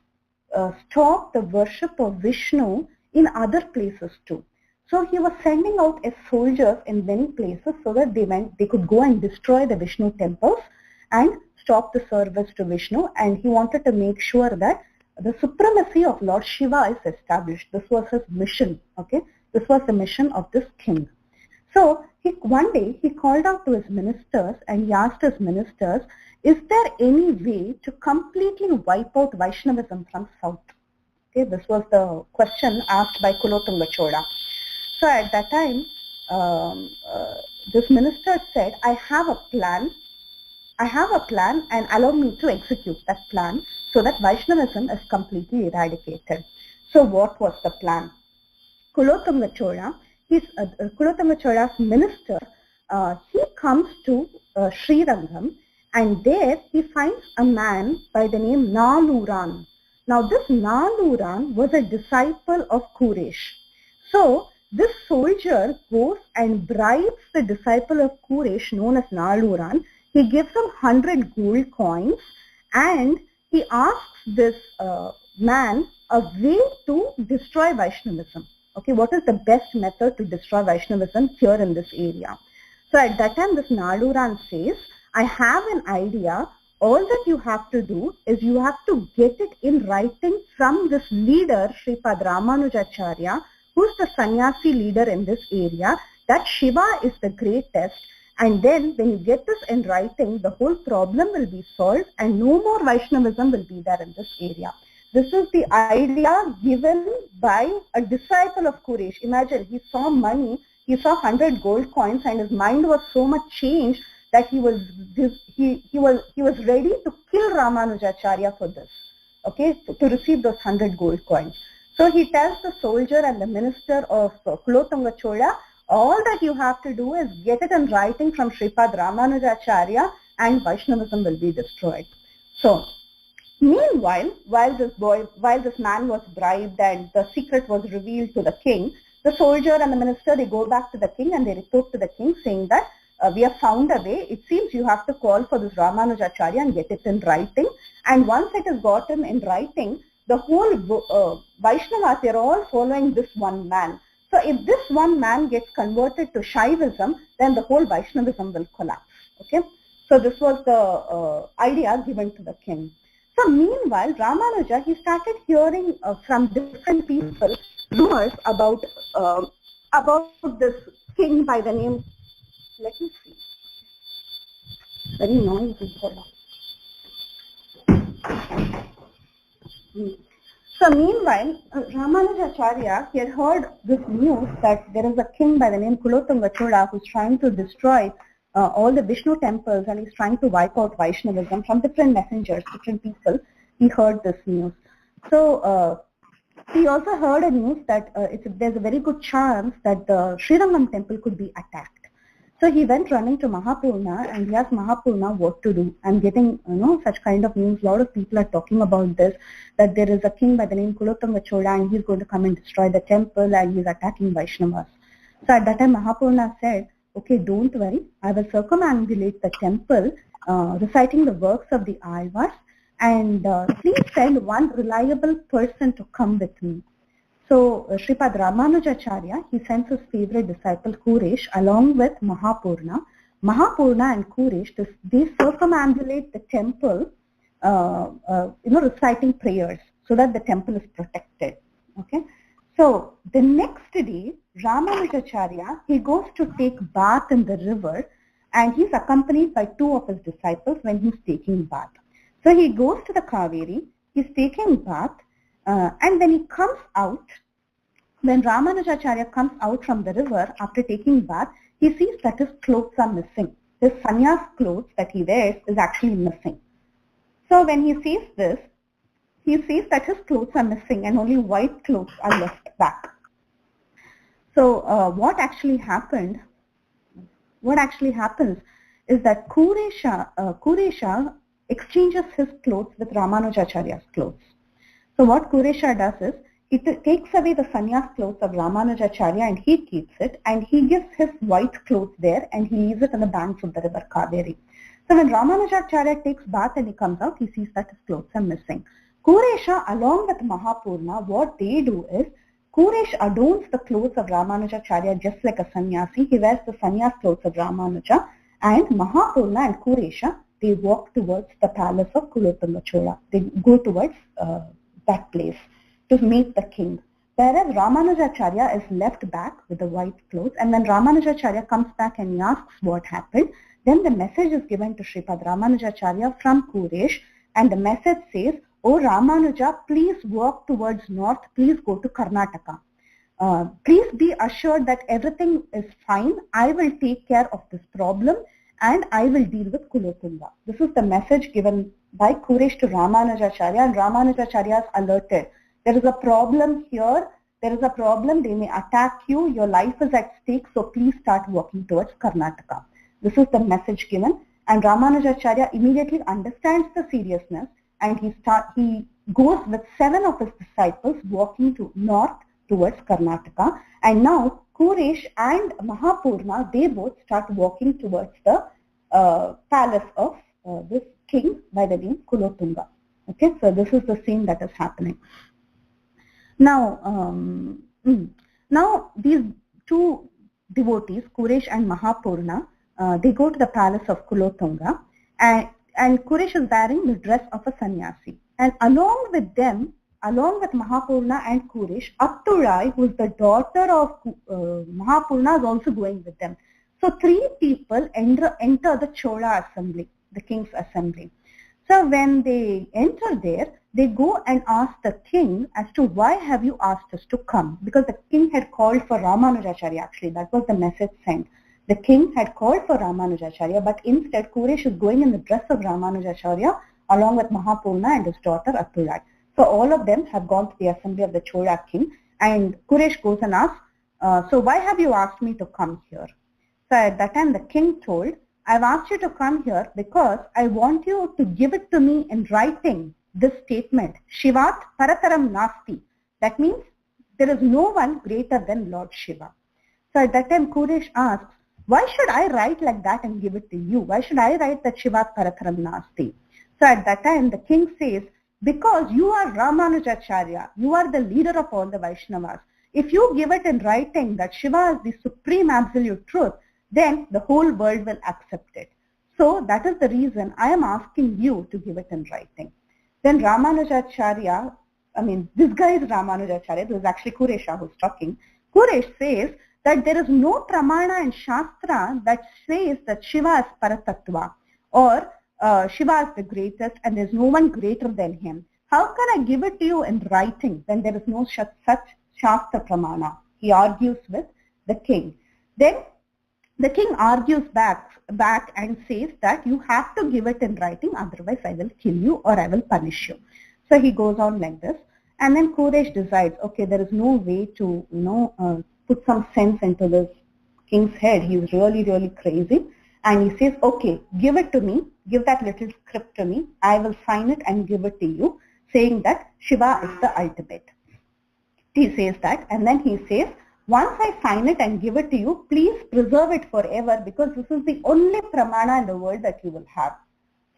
stop the worship of Vishnu in other places too. So he was sending out as soldiers in many places so that they could go and destroy the Vishnu temples and stop the service to Vishnu, and he wanted to make sure that the supremacy of Lord Shiva is established. This was his mission. Okay, this was the mission of this king. So one day he called out to his ministers and he asked his ministers, is there any way to completely wipe out Vaishnavism from south? Okay, this was the question asked by Kulotunga Chola. So at that time, this minister said, I have a plan and allow me to execute that plan so that Vaishnavism is completely eradicated. So what was the plan? Kulothunga Chola, Kulothunga Chola's minister, he comes to Srirangam, and there he finds a man by the name Naluran. Now this Naluran was a disciple of Kuresh. So this soldier goes and bribes the disciple of Kuresh known as Naluran. He gives him 100 gold coins and he asks this man a way to destroy Vaishnavism. Okay, what is the best method to destroy Vaishnavism here in this area? So at that time, this Naluran says, I have an idea. All that you have to do is you have to get it in writing from this leader, Sripad Ramanujacharya, who's the sannyasi leader in this area, that Shiva is the greatest. And then when you get this in writing, the whole problem will be solved and no more Vaishnavism will be there in this area. This is the idea given by a disciple of Kuresh. Imagine, he saw money, he saw 100 gold coins, and his mind was so much changed that he was ready to kill Ramanujacharya for this, okay, to receive those 100 gold coins. So he tells the soldier and the minister of Kulothunga Chola, all that you have to do is get it in writing from Sripad Ramanujacharya and Vaishnavism will be destroyed. So meanwhile, while this man was bribed and the secret was revealed to the king, the soldier and the minister, they go back to the king and they report to the king saying that we have found a way. It seems you have to call for this Ramanujacharya and get it in writing. And once it is gotten in writing, the whole Vaishnavas, they are all following this one man. So if this one man gets converted to Shaivism, then the whole Vaishnavism will collapse. Okay. So this was the idea given to the king. So meanwhile, Ramanuja, he started hearing from different people rumors about this king by the name. Let me see. Very noisy. So meanwhile, Ramanujacharya, he had heard this news that there is a king by the name Kulothunga Chola who's trying to destroy all the Vishnu temples and he's trying to wipe out Vaishnavism from different messengers, different people. He heard this news. So he also heard a news that there's a very good chance that the Srirangam temple could be attacked. So he went running to Mahapurna and he asked Mahapurna what to do. I'm getting such kind of news. A lot of people are talking about this, that there is a king by the name Kulothunga Chola and he's going to come and destroy the temple and he's attacking Vaishnavas. So at that time Mahapurna said, okay, don't worry, I will circumambulate the temple reciting the works of the Alvars and please send one reliable person to come with me. So Sripad Ramanujacharya, he sends his favorite disciple Kuresh along with Mahapurna. Mahapurna and Kuresh, they circumambulate the temple, reciting prayers so that the temple is protected. Okay. So the next day, Ramanujacharya, he goes to take bath in the river and he's accompanied by two of his disciples when he's taking bath. So he goes to the Kaveri, he's taking bath, and when he comes out, when Ramanujacharya comes out from the river after taking bath, he sees that his clothes are missing. His sannyas clothes that he wears is actually missing. So when he sees this, he sees that his clothes are missing and only white clothes are left back. So what actually happens is that Kuresha exchanges his clothes with Ramanujacharya's clothes. So what Kuresha does is, he takes away the sannyas clothes of Ramanujacharya and he keeps it and he gives his white clothes there and he leaves it on the banks of the river Kaveri. So when Ramanujacharya takes bath and he comes out, he sees that his clothes are missing. Kuresha along with Mahapurna, what they do is, Kuresh adorns the clothes of Ramanujacharya just like a sannyasi. He wears the sannyas clothes of Ramanuja and Mahapurna and Kuresha, they walk towards the palace of Kulothunga Chola. They go towards that place to meet the king. Whereas Ramanujacharya is left back with the white clothes, and when Ramanujacharya comes back and he asks what happened, then the message is given to Sripad Ramanujacharya from Kuresh, and the message says, "Oh Ramanuja, please walk towards north, please go to Karnataka." please be assured that everything is fine. I will take care of this problem and I will deal with Kulothunga. This is the message given by Kuresh to Ramanujacharya, and Ramanujacharya is alerted. There is a problem here. There is a problem. They may attack you. Your life is at stake. So please start working towards Karnataka. This is the message given. And Ramanujacharya immediately understands the seriousness, and he goes with 7 of his disciples walking to north towards Karnataka. And now Kuresh and Mahapurna, they both start walking towards the palace of this king by the name Kulothunga. Okay, so this is the scene that is happening. Now, now these 2 devotees, Kuresh and Mahapurna, they go to the palace of Kulothunga, and Kuresh is wearing the dress of a sannyasi. And along with them, along with Mahapurna and Kuresh, Atturai, who is the daughter of Mahapurna, is also going with them. So 3 people enter the Chola assembly, the king's assembly. So when they enter there, they go and ask the king as to why have you asked us to come? Because the king had called for Ramanujacharya, actually. That was the message sent. The king had called for Ramanujacharya, but instead Kuresh is going in the dress of Ramanujacharya along with Mahapurna and his daughter Atturai. So all of them have gone to the assembly of the Chola king, and Kuresh goes and asks, so why have you asked me to come here? So at that time the king told, I've asked you to come here because I want you to give it to me in writing, this statement, Shivat Parataram Nasti. That means there is no one greater than Lord Shiva. So at that time Kuresh asks, why should I write like that and give it to you? Why should I write that Shivat Parataram Nasti? So at that time the king says, because you are Ramanujacharya, you are the leader of all the Vaishnavas. If you give it in writing that Shiva is the supreme absolute truth, then the whole world will accept it. So that is the reason I am asking you to give it in writing. Then Ramanujacharya, this guy is Ramanujacharya, this is actually Kuresha who's talking. Kuresh says that there is no pramana in Shastra that says that Shiva is Paratattva or Shiva is the greatest and there is no one greater than him. How can I give it to you in writing when there is no such Shastra pramana? He argues with the king. Then the king argues back and says that you have to give it in writing, otherwise I will kill you or I will punish you. So he goes on like this, and then Kuresh decides, okay, there is no way to put some sense into this king's head. He's really, really crazy. And he says, okay, give it to me, give that little script to me, I will sign it and give it to you, saying that Shiva is the ultimate. He says that, and then he says, once I sign it and give it to you, please preserve it forever because this is the only pramana in the world that you will have.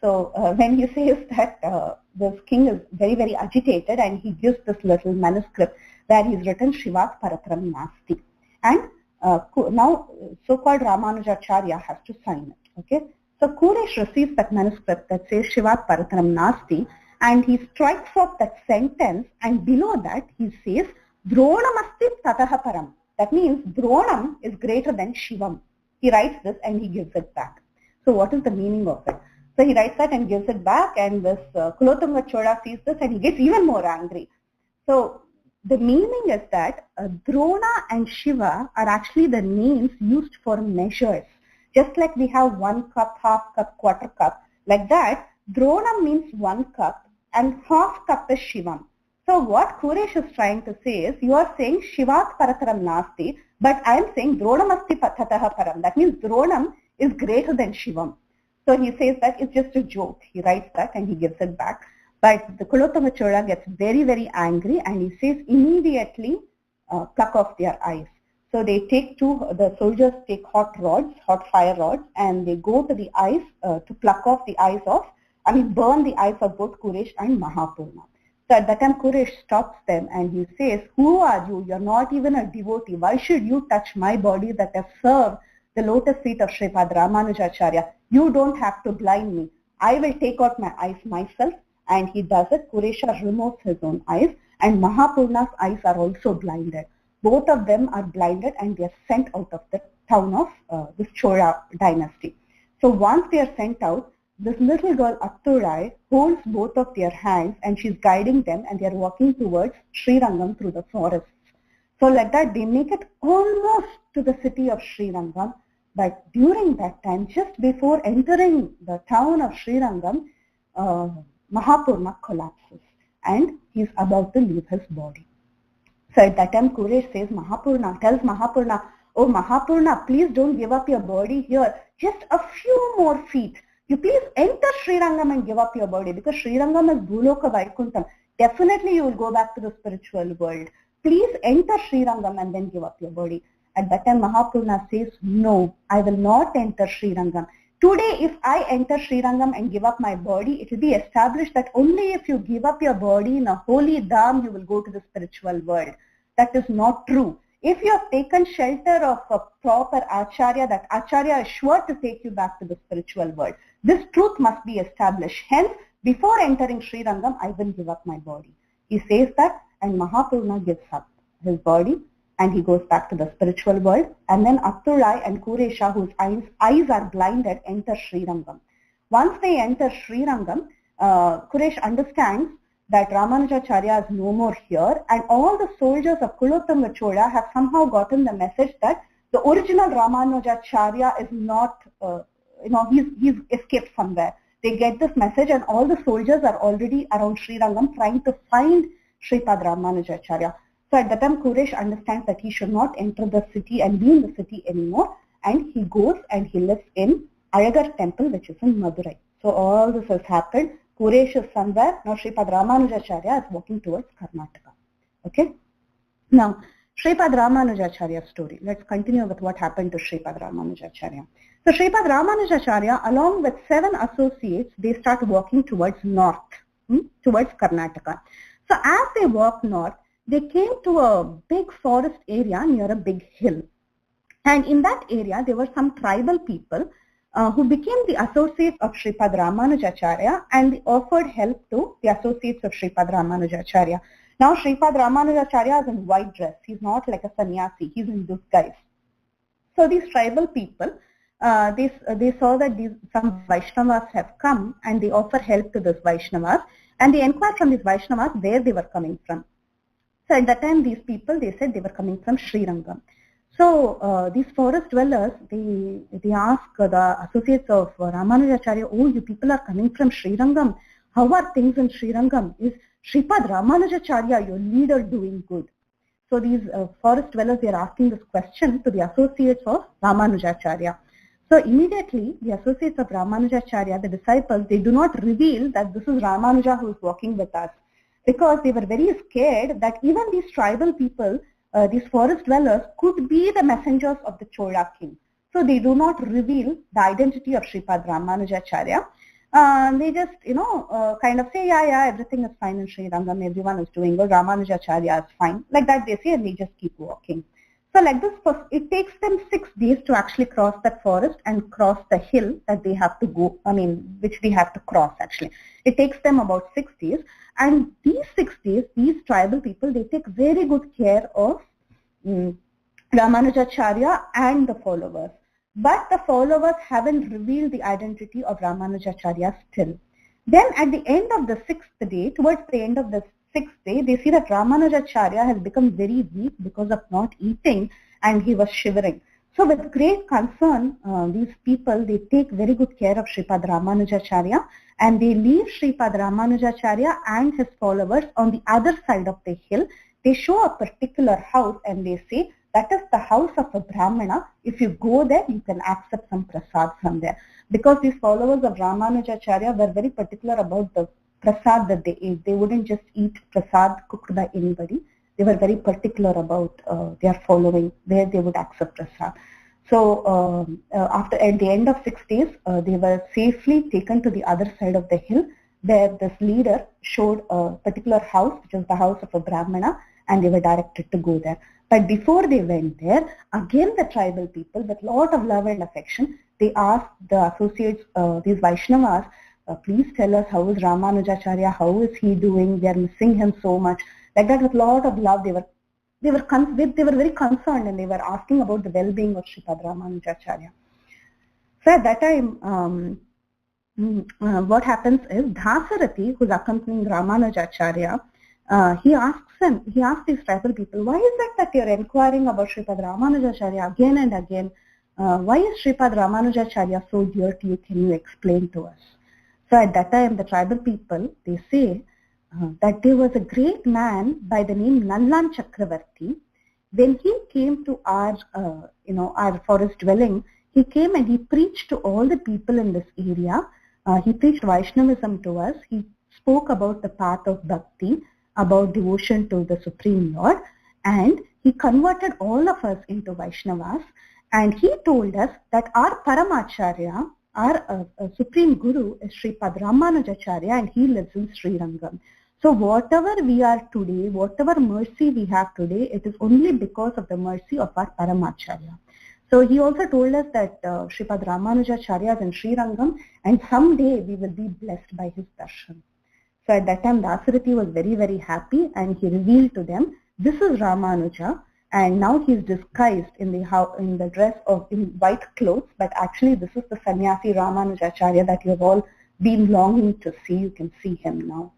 So when he says that, this king is very, very agitated, and he gives this little manuscript where he's written Shivat Parataram Nasti. And now so-called Ramanujacharya has to sign it. Okay. So Kuresh receives that manuscript that says Shivat Parataram Nasti, and he strikes off that sentence, and below that he says Dronamasti Tataha Param. That means Dronam is greater than Shivam. He writes this and he gives it back. So what is the meaning of it? So he writes that and gives it back, and this Kulothunga Chola sees this and he gets even more angry. So the meaning is that Drona and Shiva are actually the names used for measures. Just like we have 1 cup, half cup, quarter cup, like that, Drona means 1 cup and half cup is Shivam. So what Kuresh is trying to say is, you are saying Shivat Parataram Nasti, but I am saying Dronamasti Tataha Param. That means Dronam is greater than Shivam. So he says that it's just a joke. He writes that and he gives it back. But the Kulothunga Chola gets very, very angry, and he says immediately pluck off their eyes. So they take the soldiers take hot fire rods, and they go to the eyes to pluck off the eyes of, burn the eyes of both Kuresh and Mahapurna. So at that time Kuresh stops them and he says, who are you? You're not even a devotee. Why should you touch my body that has served the lotus feet of Sripad Ramanujacharya? You don't have to blind me. I will take out my eyes myself. And he does it. Kuresha removes his own eyes, and Mahapurna's eyes are also blinded. Both of them are blinded, and they are sent out of the town of this Chola dynasty. So once they are sent out, this little girl Atturai holds both of their hands, and she's guiding them, and they are walking towards Srirangam through the forests. So like that, they make it almost to the city of Srirangam. But during that time, just before entering the town of Srirangam, Mahapurna collapses and he's about to leave his body. So at that time, Kuresh tells Mahapurna, oh Mahapurna, please don't give up your body here. Just a few more feet. You please enter Srirangam and give up your body, because Srirangam is Bhuloka Vaikuntham. Definitely you will go back to the spiritual world. Please enter Srirangam and then give up your body. At that time, Mahapurna says, no, I will not enter Srirangam. Today, if I enter Srirangam and give up my body, it will be established that only if you give up your body in a holy dham, you will go to the spiritual world. That is not true. If you have taken shelter of a proper Acharya, that Acharya is sure to take you back to the spiritual world. This truth must be established. Hence, before entering Srirangam, I will give up my body. He says that, and Mahapurna gives up his body and he goes back to the spiritual world. And then Atturai and Kuresha, whose eyes are blinded, enter Srirangam. Once they enter Srirangam, Kuresh understands that Ramanujacharya is no more here, and all the soldiers of Kulottanga Chola have somehow gotten the message that the original Ramanujacharya is not, he's escaped somewhere. They get this message, and all the soldiers are already around Srirangam trying to find Sripad Ramanujacharya. So at that time, Kuresh understands that he should not enter the city and be in the city anymore, and he goes and he lives in Ayagar temple, which is in Madurai. So all this has happened. Kuresh is somewhere. Now Sripad Ramanujacharya is walking towards Karnataka. Okay. Now Sripad Ramanujacharya's story. Let's continue with what happened to Sripad Ramanujacharya. So Sripad Ramanujacharya, along with 7 associates, they start walking towards north, towards Karnataka. So as they walk north, they came to a big forest area near a big hill. And in that area, there were some tribal people who became the associates of Sripad Ramanujacharya, and they offered help to the associates of Sripad Ramanujacharya. Now Sripad Ramanujacharya is in white dress. He's not like a sannyasi. He's in disguise. So these tribal people, they saw that some Vaishnavas have come, and they offer help to these Vaishnavas, and they inquired from these Vaishnavas where they were coming from. So at that time, these people, they said they were coming from Srirangam. So these forest dwellers, they asked the associates of Ramanujacharya, oh, you people are coming from Srirangam. How are things in Srirangam? Is Sripad Ramanujacharya, your leader, doing good? So these forest dwellers, they are asking this question to the associates of Ramanujacharya. So immediately, the associates of Ramanujacharya, the disciples, they do not reveal that this is Ramanuja who is walking with us, because they were very scared that even these tribal people, these forest dwellers, could be the messengers of the Chola king. So they do not reveal the identity of Sripad Ramanujacharya. They just, kind of say, yeah, everything is fine in Srirangam, everyone is doing good, Ramanujacharya is fine. Like that they say, and they just keep walking. So like this, it takes them 6 days to actually cross that forest and cross the hill that they have to go, which they have to cross actually. It takes them about 6 days. And these 6 days, these tribal people, they take very good care of Ramanujacharya and the followers. But the followers haven't revealed the identity of Ramanujacharya still. Then at the end of the 6th day, towards the end of the 6th day, they see that Ramanujacharya has become very weak because of not eating, and he was shivering. So with great concern, these people, they take very good care of Sripad Ramanujacharya, and they leave Sripad Ramanujacharya and his followers on the other side of the hill. They show a particular house and they say, that is the house of a Brahmana. If you go there, you can accept some prasad from there. Because these followers of Ramanujacharya were very particular about the prasad that they ate. They wouldn't just eat prasad cooked by anybody. They were very particular about their following, where they would accept prasad. So at the end of 6 days, they were safely taken to the other side of the hill, where this leader showed a particular house, which is the house of a Brahmana, and they were directed to go there. But before they went there, again the tribal people, with a lot of love and affection, they asked the associates, these Vaishnavas, please tell us, how is Ramanujacharya, how is he doing? We are missing him so much. Like that, with a lot of love, they were very concerned, and they were asking about the well-being of Sripad Ramanujacharya. So at that time, what happens is Dhasarathi, who's accompanying Ramanujacharya, he asked these tribal people, why is it that you're inquiring about Sripad Ramanujacharya again and again? Why is Sripad Ramanujacharya so dear to you? Can you explain to us? So at that time, the tribal people, they say that there was a great man by the name Nallan Chakravarti. When he came to our forest dwelling, he came and he preached to all the people in this area. He preached Vaishnavism to us. He spoke about the path of bhakti, about devotion to the Supreme Lord, and he converted all of us into Vaishnavas. And he told us that our Paramacharya, our Supreme Guru, is Sripad Ramanujacharya, and he lives in Srirangam. So whatever we are today, whatever mercy we have today, it is only because of the mercy of our Paramacharya. So he also told us that Sripad Ramanujacharya is in Srirangam, and someday we will be blessed by his darshan. So at that time, Dasarathi was very, very happy, and he revealed to them, this is Ramanuja, and now he is disguised in the dress of in white clothes, but actually this is the sannyasi Ramanujacharya that you have all been longing to see. You can see him now.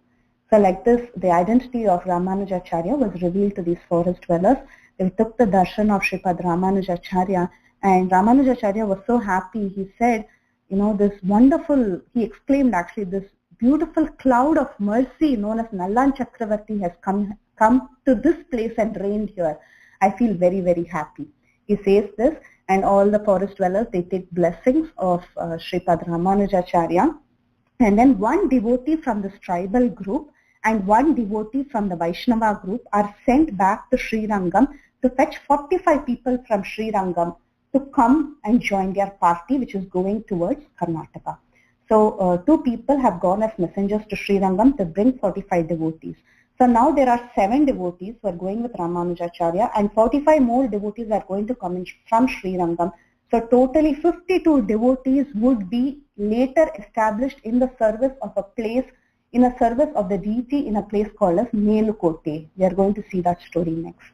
So like this, the identity of Ramanujacharya was revealed to these forest dwellers. They took the darshan of Sripad Ramanujacharya, and Ramanujacharya was so happy. He said, this wonderful, he exclaimed actually, this beautiful cloud of mercy known as Nallan Chakravarti has come to this place and reigned here. I feel very, very happy. He says this, and all the forest dwellers, they take blessings of Sripad Ramanujacharya. And then one devotee from this tribal group and one devotee from the Vaishnava group are sent back to Srirangam to fetch 45 people from Srirangam to come and join their party, which is going towards Karnataka. So 2 people have gone as messengers to Srirangam to bring 45 devotees. So now there are 7 devotees who are going with Ramanujacharya, and 45 more devotees are going to come in from Srirangam. So totally 52 devotees would be later established in the service of a place, in a service of the deity in a place called as Melukote. We are going to see that story next.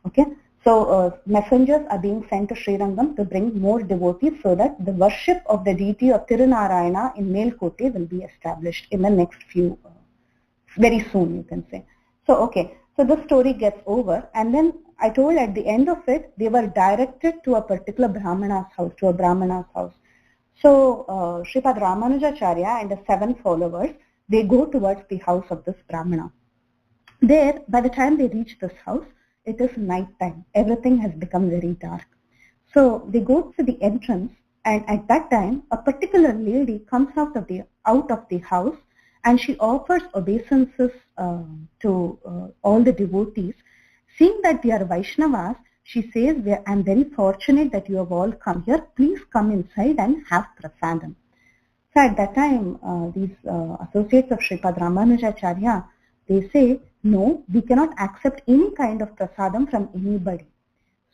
Okay. So messengers are being sent to Srirangam to bring more devotees so that the worship of the deity of Tirunarayana in Melukote will be established in the next few, very soon you can say. So okay, so the story gets over, and then I told at the end of it, they were directed to a particular Brahmana's house, to a Brahmana's house. So Sripad Ramanujacharya and the 7 followers, they go towards the house of this Brahmana. There, by the time they reach this house, it is night time. Everything has become very dark. So they go to the entrance, and at that time, a particular lady comes out of the house, and she offers obeisances to all the devotees. Seeing that they are Vaishnavas, she says, I'm very fortunate that you have all come here. Please come inside and have prasadam. So at that time, these associates of Sripad Ramanujacharya, they say, no, we cannot accept any kind of prasadam from anybody.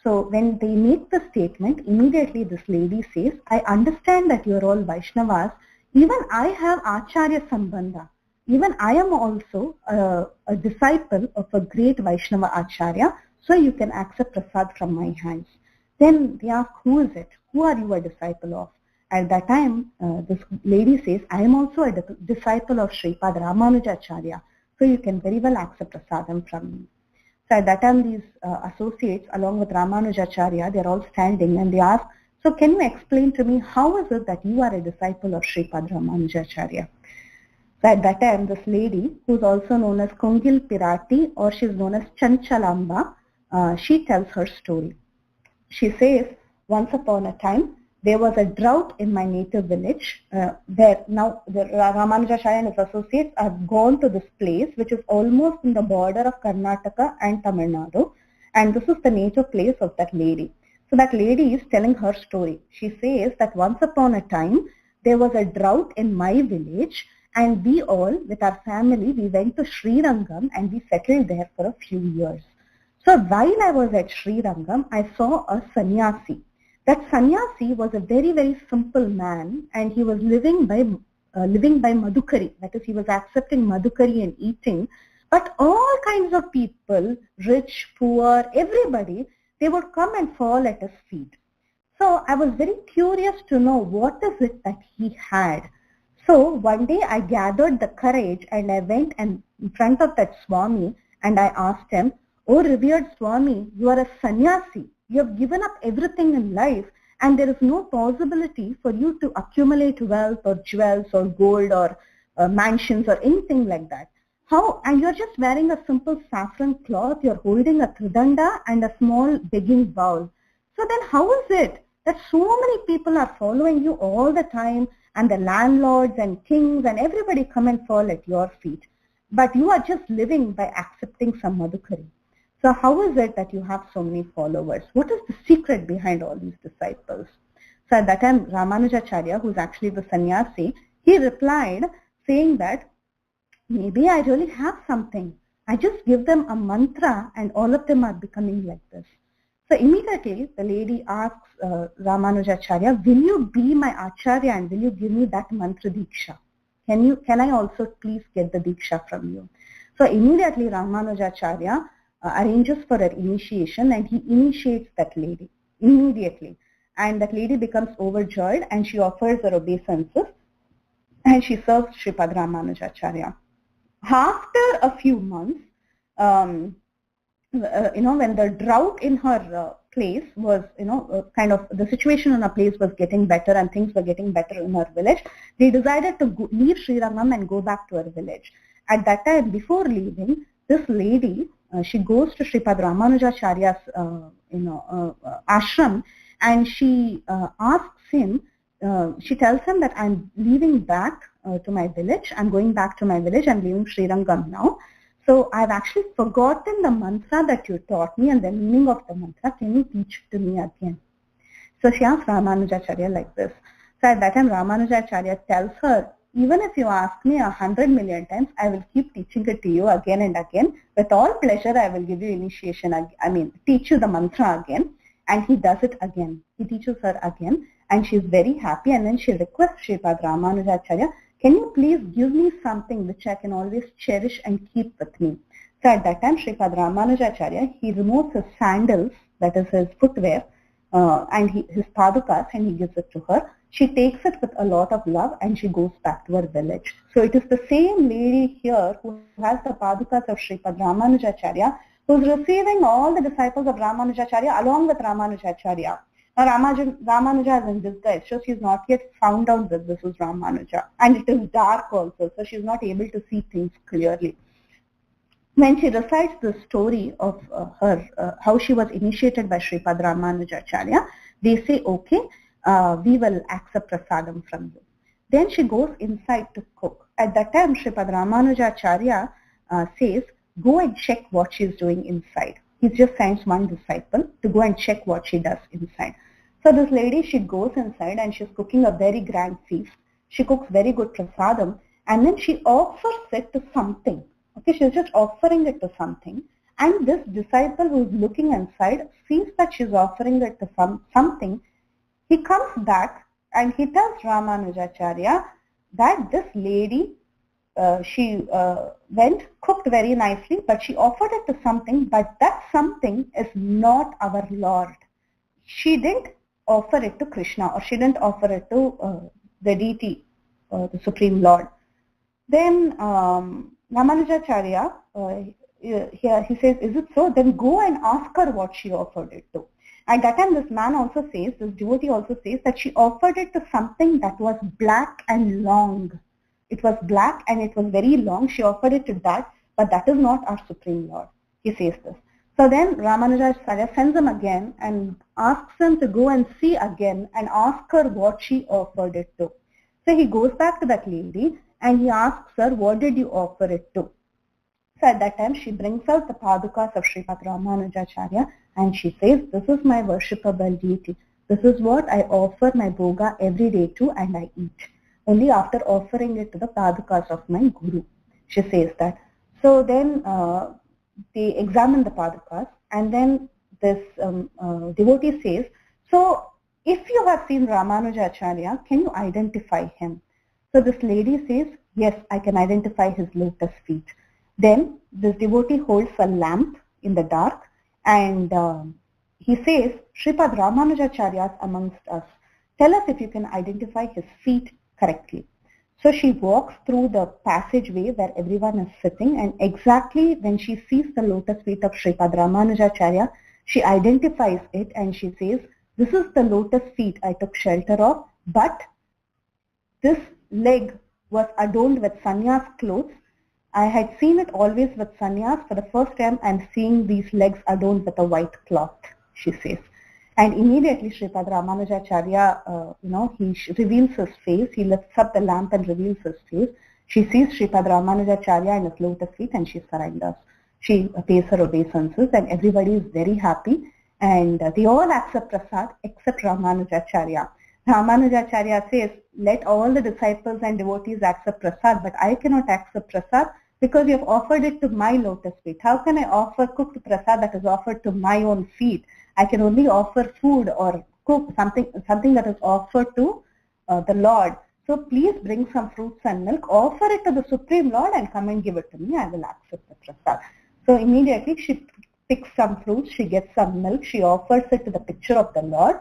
So when they make the statement, immediately this lady says, I understand that you are all Vaishnavas. Even I have Acharya Sambandha. Even I am also a disciple of a great Vaishnava Acharya, so you can accept prasad from my hands. Then they ask, who is it? Who are you a disciple of? At that time, this lady says, I am also a disciple of Sripad Ramanujacharya, so you can very well accept prasadam from me. So at that time, these associates, along with Ramanujacharya, they are all standing, and they ask, so can you explain to me, how is it that you are a disciple of Sripad Ramanujacharya? So at that time, this lady, who is also known as Kungil Pirati, or she is known as Chanchalamba, she tells her story. She says, once upon a time, there was a drought in my native village. There now the Ramanujacharya and his associates have gone to this place, which is almost in the border of Karnataka and Tamil Nadu, and this is the native place of that lady. So that lady is telling her story. She says that once upon a time, there was a drought in my village, and we all, with our family, we went to Srirangam and we settled there for a few years. So while I was at Srirangam, I saw a sannyasi. That sannyasi was a very, very simple man, and he was living by madhukari. That is, he was accepting madhukari and eating. But all kinds of people, rich, poor, everybody, they would come and fall at his feet. So I was very curious to know what is it that he had. So one day I gathered the courage and I went in front of that Swami and I asked him, "Oh revered Swami, you are a sannyasi. You have given up everything in life and there is no possibility for you to accumulate wealth or jewels or gold or mansions or anything like that. How? And you're just wearing a simple saffron cloth, you're holding a tridanda and a small begging bowl. So then how is it that so many people are following you all the time and the landlords and kings and everybody come and fall at your feet, but you are just living by accepting some madhukari? So how is it that you have so many followers? What is the secret behind all these disciples?" So at that time, Ramanujacharya, who's actually the sannyasi, he replied saying that, "Maybe I really have something. I just give them a mantra and all of them are becoming like this." So immediately the lady asks Ramanujacharya, "Will you be my acharya and will you give me that mantra diksha? Can I also please get the diksha from you?" So immediately Ramanujacharya arranges for her initiation and he initiates that lady immediately. And that lady becomes overjoyed and she offers her obeisances and she serves Sripad Ramanujacharya. After a few months, when the drought in her place was, kind of the situation in her place was getting better and things were getting better in her village, they decided to leave Srirangam and go back to her village. At that time, before leaving, this lady, she goes to Sripad Ramanujacharya's, ashram, and she asks him, she tells him that I'm leaving back to my village. I'm going back to my village. I'm leaving Srirangam now. So I've actually forgotten the mantra that you taught me and the meaning of the mantra. Can you teach it to me again? So she asks Ramanujacharya like this. So at that time, Ramanujacharya tells her, "Even if you ask me 100 million times, I will keep teaching it to you again and again. With all pleasure, I will give you initiation, teach you the mantra again." And he does it again. He teaches her again and she's very happy. And then she requests Sripad Ramanujacharya, "Can you please give me something which I can always cherish and keep with me?" So at that time, Sripad Ramanujacharya, he removes his sandals, that is his footwear, and his padukas, and he gives it to her. She takes it with a lot of love and she goes back to her village. So it is the same lady here who has the padukas of Sripad Ramanujacharya, who is receiving all the disciples of Ramanujacharya along with Ramanujacharya. Now Ramanuja is in disguise, so she is not yet found out that this is Ramanuja. And it is dark also, so she is not able to see things clearly. When she recites the story of how she was initiated by Sripad Ramanujacharya, they say, "Okay, we will accept prasadam from you." Then she goes inside to cook. At that time, Sripad Ramanujacharya says, "Go and check what she is doing inside." He just sends one disciple to go and check what she does inside. So this lady, she goes inside and she's cooking a very grand feast. She cooks very good prasadam and then she offers it to something. Okay, she's just offering it to something. And this disciple who's looking inside sees that she's offering it to something. He comes back and he tells Ramanujacharya that this lady, she went, cooked very nicely, but she offered it to something, but that something is not our Lord. She didn't offer it to Krishna, or she didn't offer it to the deity, the Supreme Lord. Then Ramanujacharya, here he says, "Is it so? Then go and ask her what she offered it to." At that time, this man also says, this devotee also says that she offered it to something that was black and long. It was black and it was very long. She offered it to that, but that is not our Supreme Lord. He says this. So then Ramanujacharya sends him again and asks him to go and see again and ask her what she offered it to. So he goes back to that lady and he asks her, "What did you offer it to?" So at that time, she brings out the padukas of Sripad Ramanujacharya and she says, "This is my worshipable deity. This is what I offer my bhoga every day to and I eat. Only after offering it to the padukas of my guru." She says that. So then they examine the padukas and then this devotee says, "So if you have seen Ramanujacharya, can you identify him?" So this lady says, "Yes, I can identify his lotus feet." Then this devotee holds a lamp in the dark and he says, "Sripad Ramanujacharya is amongst us. Tell us if you can identify his feet correctly." So she walks through the passageway where everyone is sitting, and exactly when she sees the lotus feet of Sripad Ramanujacharya, she identifies it and she says, this is the lotus feet I took shelter of, but this leg was adorned with sannyas clothes. I had seen it always with sannyas. For the first time, I'm seeing these legs adorned with a white cloth, she says. And immediately Sripad Ramanujacharya, he reveals his face. He lifts up the lamp and reveals his face. She sees Sripad Ramanujacharya in his lotus feet and she surrenders. She pays her obeisances and everybody is very happy. And they all accept prasad except Ramanujacharya. Ramanujacharya says, let all the disciples and devotees accept prasad, but I cannot accept prasad because you have offered it to my lotus feet. How can I offer cooked prasad that is offered to my own feet? I can only offer food or cook something that is offered to the Lord. So please bring some fruits and milk, offer it to the Supreme Lord and come and give it to me. I will accept the prasad. So immediately she picks some fruits, she gets some milk, she offers it to the picture of the Lord,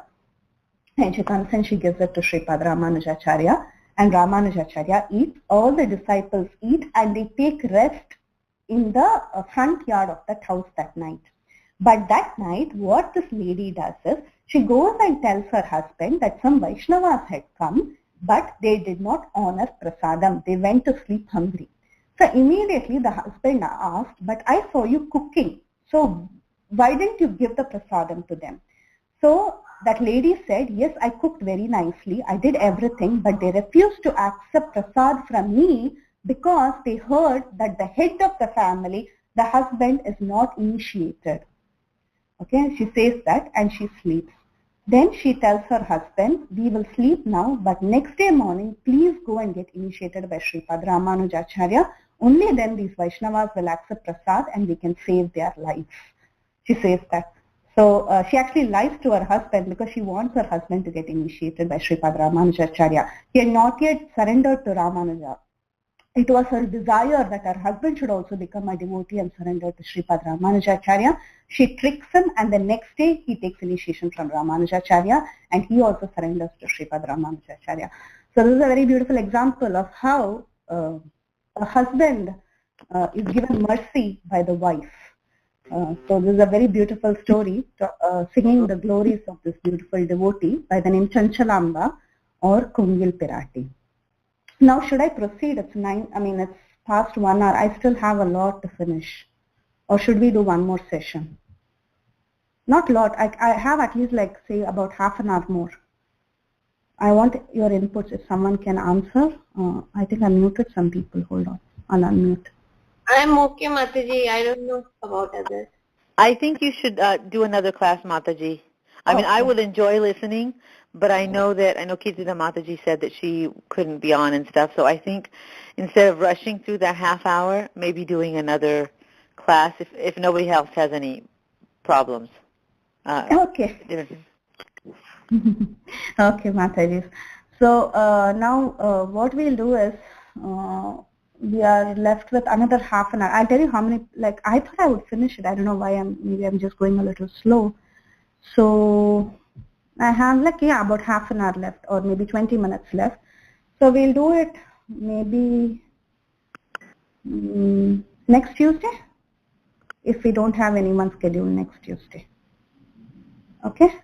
and she comes and she gives it to Sripad Ramanujacharya, and Ramanujacharya eats. All the disciples eat and they take rest in the front yard of that house that night. But that night, what this lady does is, she goes and tells her husband that some Vaishnavas had come, but they did not honor prasadam. They went to sleep hungry. So immediately the husband asked, but I saw you cooking. So why didn't you give the prasadam to them? So that lady said, yes, I cooked very nicely. I did everything, but they refused to accept prasad from me because they heard that the head of the family, the husband, is not initiated. Okay, she says that and she sleeps. Then she tells her husband, we will sleep now, but next day morning, please go and get initiated by Sripad Ramanujacharya. Only then these Vaishnavas will accept prasad and we can save their lives. She says that. So she actually lies to her husband because she wants her husband to get initiated by Sripad Ramanujacharya. He had not yet surrendered to Ramanuja. It was her desire that her husband should also become a devotee and surrender to Sripad Ramanujacharya. She tricks him and the next day he takes initiation from Ramanujacharya and he also surrenders to Sripad Ramanujacharya. So this is a very beautiful example of how a husband is given mercy by the wife. So this is a very beautiful story singing the glories of this beautiful devotee by the name Chanchalamba or Kungil Pirati. Now, should I proceed? It's past 1 hour. I still have a lot to finish. Or should we do one more session? Not a lot. I have at least say about half an hour more. I want your inputs if someone can answer. I think I muted some people. Hold on. I'll unmute. I'm okay, Mataji. I don't know about others. I think you should do another class, Mataji. I would enjoy listening, but I know Kirtida Mataji said that she couldn't be on and stuff, so I think instead of rushing through that half hour, maybe doing another class if nobody else has any problems. Okay. Okay, Mataji. So now what we'll do is we are left with another half an hour. I'll tell you how many, I thought I would finish it. I don't know why maybe I'm just going a little slow. So I have about half an hour left or maybe 20 minutes left. So we'll do it maybe next Tuesday if we don't have anyone scheduled next Tuesday. Okay?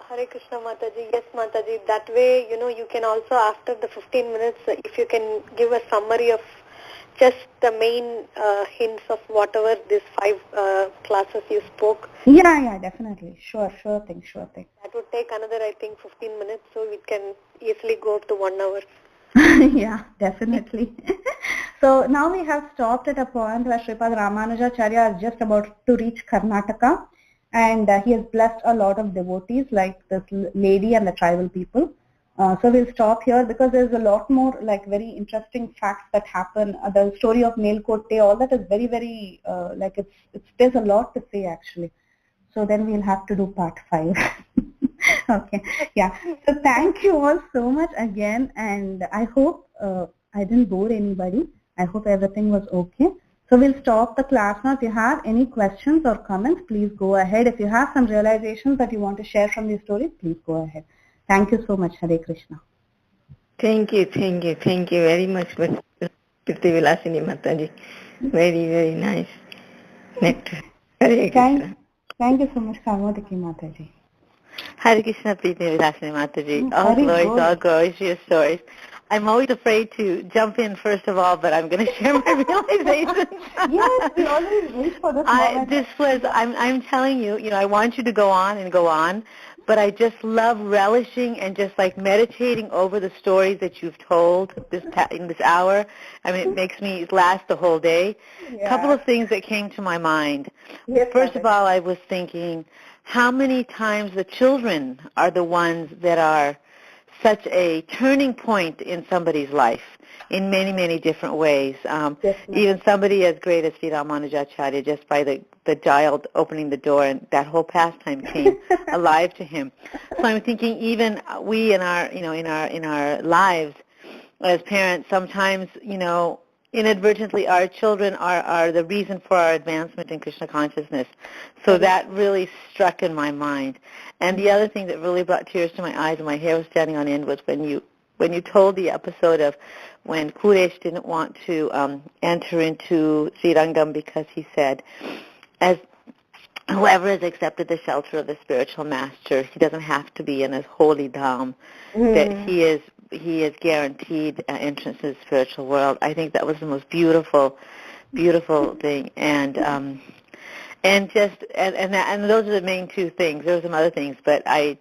Hare Krishna, Mataji. Yes, Mataji. That way, you can also, after the 15 minutes, if you can give a summary of just the main hints of whatever these 5 classes you spoke. Yeah, definitely. Sure thing. That would take another, I think, 15 minutes, so we can easily go up to 1 hour. Yeah, definitely. So now we have stopped at a point where Sripad Ramanujacharya is just about to reach Karnataka. And he has blessed a lot of devotees like this lady and the tribal people. So we'll stop here because there's a lot more very interesting facts that happen. The story of Melkote, all that is very, very, there's a lot to say actually. So then we'll have to do part 5. Okay, yeah. So thank you all so much again. And I hope I didn't bore anybody. I hope everything was okay. So we'll stop the class now. If you have any questions or comments, please go ahead. If you have some realizations that you want to share from the story, please go ahead. Thank you so much. Hare Krishna. Thank you very much, Preethi Vilasini Mataji. Very, very nice nectar. Hare Krishna. Thank you so much, Kamodaki Mataji. Hare Krishna, Preethi, Vilasini Mataji. All Very good. glories to your stories. I'm always afraid to jump in first of all, but I'm going to share my realizations. Yes, we always wait for this moment. I'm telling you, I want you to go on and go on, but I just love relishing and just like meditating over the stories that you've told in this hour. I mean, it makes me last the whole day. A couple of things that came to my mind. Yes, First of all, I was thinking, how many times the children are the ones that are such a turning point in somebody's life in many, many different ways. Even somebody as great as Sri Ramanujacharya, just by the child opening the door, and that whole pastime came alive to him. So I'm thinking, even we in our lives as parents, sometimes inadvertently our children are the reason for our advancement in Krishna consciousness. So that really struck in my mind. And the other thing that really brought tears to my eyes and my hair was standing on end was when you told the episode of when Kuresh didn't want to enter into Srirangam because he said, as whoever has accepted the shelter of the spiritual master, he doesn't have to be in a holy dham, that he is guaranteed entrance to the spiritual world. I think that was the most beautiful thing, and those are the main two things. There were some other things, but I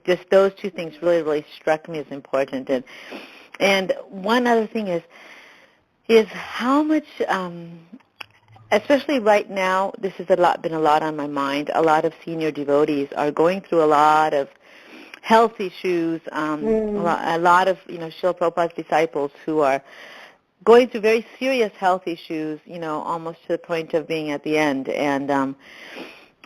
just those two things really struck me as important. And one other thing is how much. Especially right now, this has been a lot on my mind. A lot of senior devotees are going through a lot of health issues. A lot of Srila Prabhupada's disciples who are going through very serious health issues. Almost to the point of being at the end.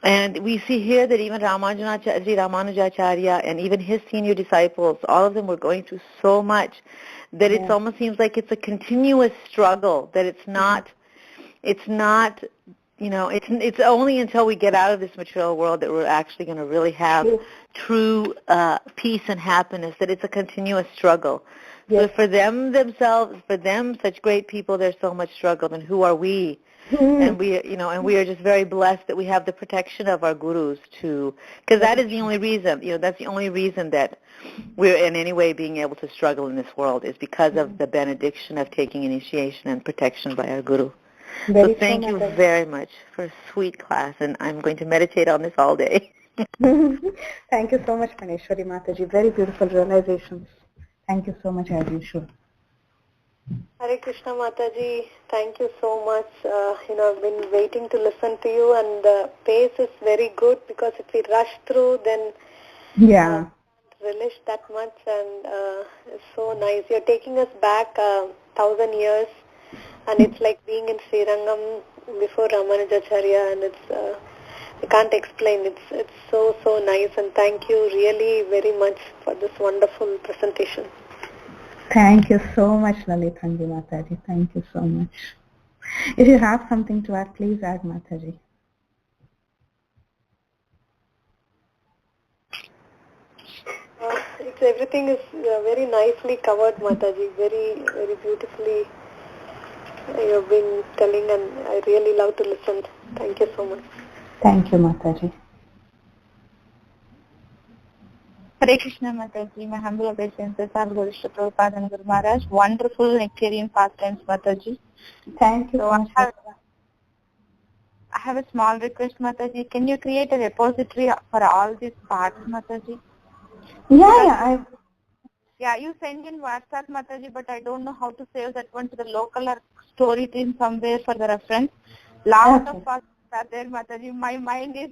And we see here that even Sri Ramanujacharya and even his senior disciples, all of them were going through so much that it almost seems like it's a continuous struggle. That it's not. It's only until we get out of this material world that we're actually going to really have true peace and happiness, that it's a continuous struggle. So for them, such great people, there's so much struggle, and who are we? And we are just very blessed that we have the protection of our gurus because that is the only reason, that's the only reason that we're in any way being able to struggle in this world is because of the benediction of taking initiation and protection by our guru. So thank you very much for a sweet class, and I'm going to meditate on this all day. Thank you so much, Maneshwari Mataji. Very beautiful realizations. Thank you so much, as usual. Hare Krishna Mataji, thank you so much. I've been waiting to listen to you, and the pace is very good because if we rush through, then relish that much, and it's so nice. You're taking us back 1,000 years. And it's like being in Srirangam before Ramanujacharya, and it's I can't explain. It's so nice, and thank you really very much for this wonderful presentation. Thank you so much, Lalitanji Mataji. Thank you so much. If you have something to add, please add, Mataji. Everything is very nicely covered, Mataji. Very, very beautifully. You've been telling, and I really love to listen. Thank you so much. Thank you, Mataji. Hare Krishna Mataji, my humble obeisances are Guru Prabhupada and Guru Maharaj. Wonderful nectarian pastimes, Mataji. Thank you so much. I have a small request, Mataji. Can you create a repository for all these parts, Mataji? Yeah, you send in WhatsApp, Mataji, but I don't know how to save that one to the local or story team somewhere for the reference. Lot of parts are there, Mataji. My mind is,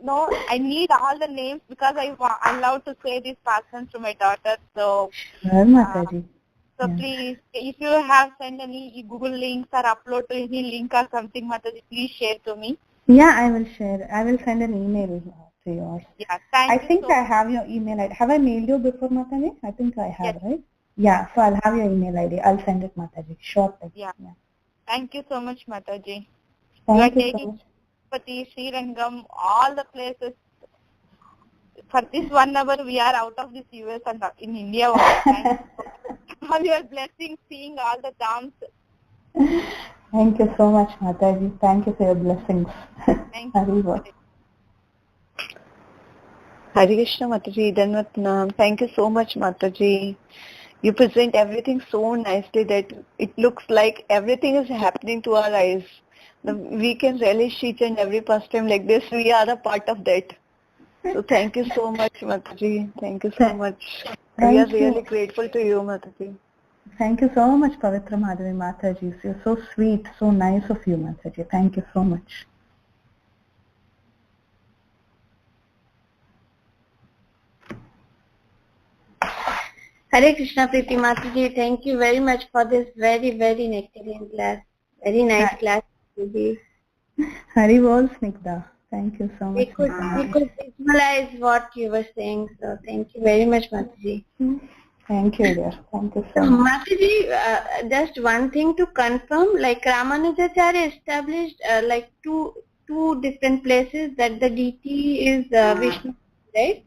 I need all the names because I love to say these pastimes to my daughter. So, Mataji. Please, if you have sent any Google links or upload to any link or something, Mataji, please share to me. Yeah, I will share. I will send an email to yours. Yeah, thank you. I think I have your email ID. Have I mailed you before, Mataji? I think I have, right? Yeah, so I'll have your email ID. I'll send it, Mataji. Shortly. Yeah. Thank you so much, Mataji. Thank you are you taking Srirangam, all the places. for this 1 hour we are out of this US and in India all the time. All your blessings, seeing all the dams. Thank you so much, Mataji. Thank you for your blessings. Thank you. Hare Krishna Mataji, Danvatnam. Thank you so much, Mataji. You present everything so nicely that it looks like everything is happening to our eyes. We can relish each and every pastime like this. We are a part of that. So thank you so much, Mataji. Thank you so much. We are really grateful to you, Mataji. Thank you so much, Pavitra Madhavi Mataji. You're so sweet, so nice of you, Mataji. Thank you so much. Hare Krishna, Preethi Mataji. Thank you very much for this very, very nectarian class. Very nice class. Hari Bol, Snigdha. Thank you so much. We could visualize what you were saying. So thank you very much, Mataji. Thank you, dear. Thank you so much. Mataji, just one thing to confirm, like Ramanujacharya established like two different places that the deity is Vishnu, right?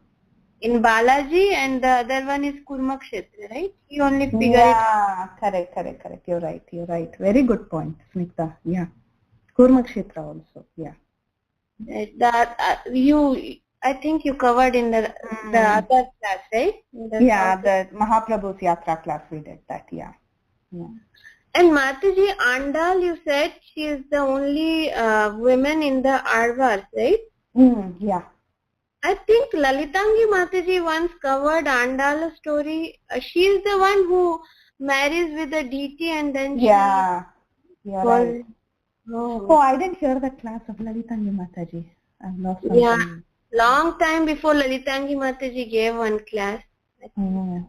In Balaji, and the other one is Kurma Kshetra, right? He only figured correct. You're right. Very good point, Snigdha. Yeah. Kurma Kshetra also, yeah. That I think you covered in the other class, right? The Mahaprabhu's Yatra class we did that, yeah. And Mataji, Andal, you said she is the only woman in the Arvas, right? Yeah. I think Lalitangi Mataji once covered Andal's story. She is the one who marries with the deity and then you're right. Oh, I didn't hear that class of Lalitangi Mataji. I've lost something. Yeah, long time before Lalitangi Mataji gave one class. In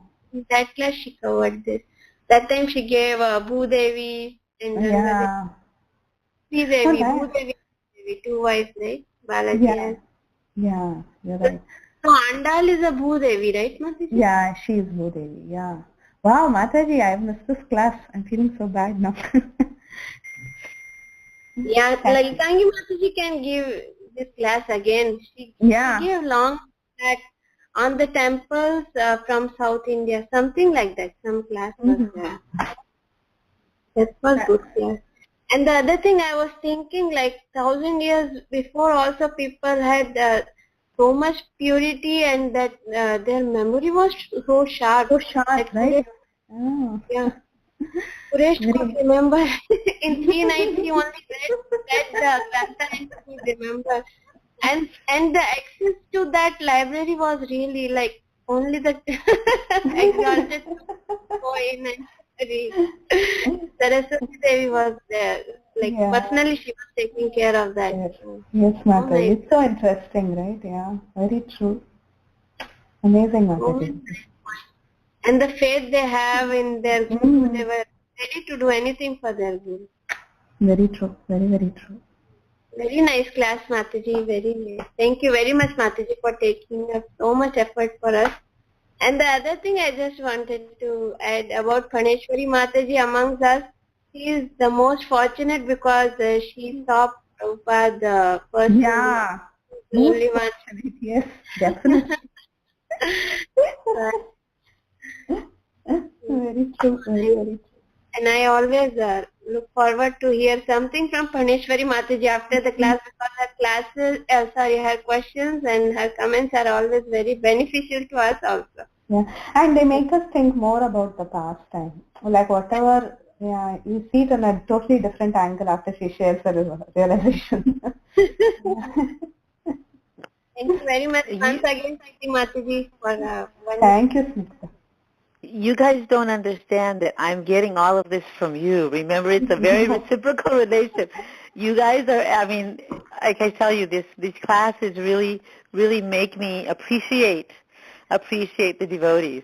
that class she covered this. That time she gave Bhudevi and Sridevi, Bhudevi, two wives, right? Balaji. Yeah, you're right. So Andal is a Bhudevi, right, Mataji? Yeah, she is Bhudevi, yeah. Wow, Mataji, I've missed this class. I'm feeling so bad now. Yeah, Lalitangi Mataji can give this class again. She gave long back on the temples from South India, something like that. Some class was there. That was good class. And the other thing I was thinking, like 1,000 years before, also people had so much purity and that their memory was so sharp. Like right? Yeah. Suresh could remember in 3 nights he only read the chapter and he remember. And the access to that library was really like only the exalted go in and read. Saraswati Devi was there. Like personally she was taking care of that. Yes, Mataji. It's so interesting, right? Yeah, very true. Amazing, Mataji. And the faith they have in their Guru, they were ready to do anything for their Guru. Very true. Very, very true. Very nice class, Mataji. Very nice. Thank you very much, Mataji, for taking up so much effort for us. And the other thing I just wanted to add about Praneshwari Mataji amongst us, she is the most fortunate because she saw Prabhupada first. Yeah. The only one. Yes, definitely. Very true. Very, very true. And I always look forward to hear something from Praneshwari Mataji after the class because her questions and her comments are always very beneficial to us also. Yeah, and they make us think more about the past time. Like whatever, you see it in a totally different angle after she shares her realization. Thank you very much once again, Mataji, for Thank you, Smita. You guys don't understand that I'm getting all of this from you. Remember, it's a very reciprocal relationship. You guys are, I mean, like I tell you, these classes really make me appreciate the devotees.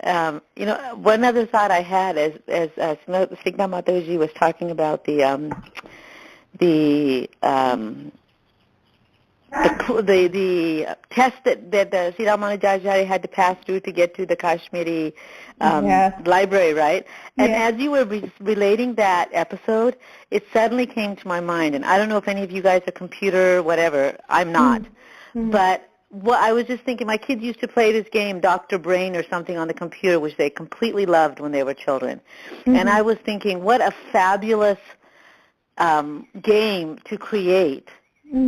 One other thought I had as Snigdha Mataji was talking about the test that the Sri Ramanujacharya had to pass through to get to the Kashmiri library, right? And as you were relating that episode, it suddenly came to my mind, and I don't know if any of you guys are computer, whatever. I'm not. But Well, I was just thinking, my kids used to play this game, Dr. Brain or something, on the computer, which they completely loved when they were children. Mm-hmm. And I was thinking, what a fabulous game to create.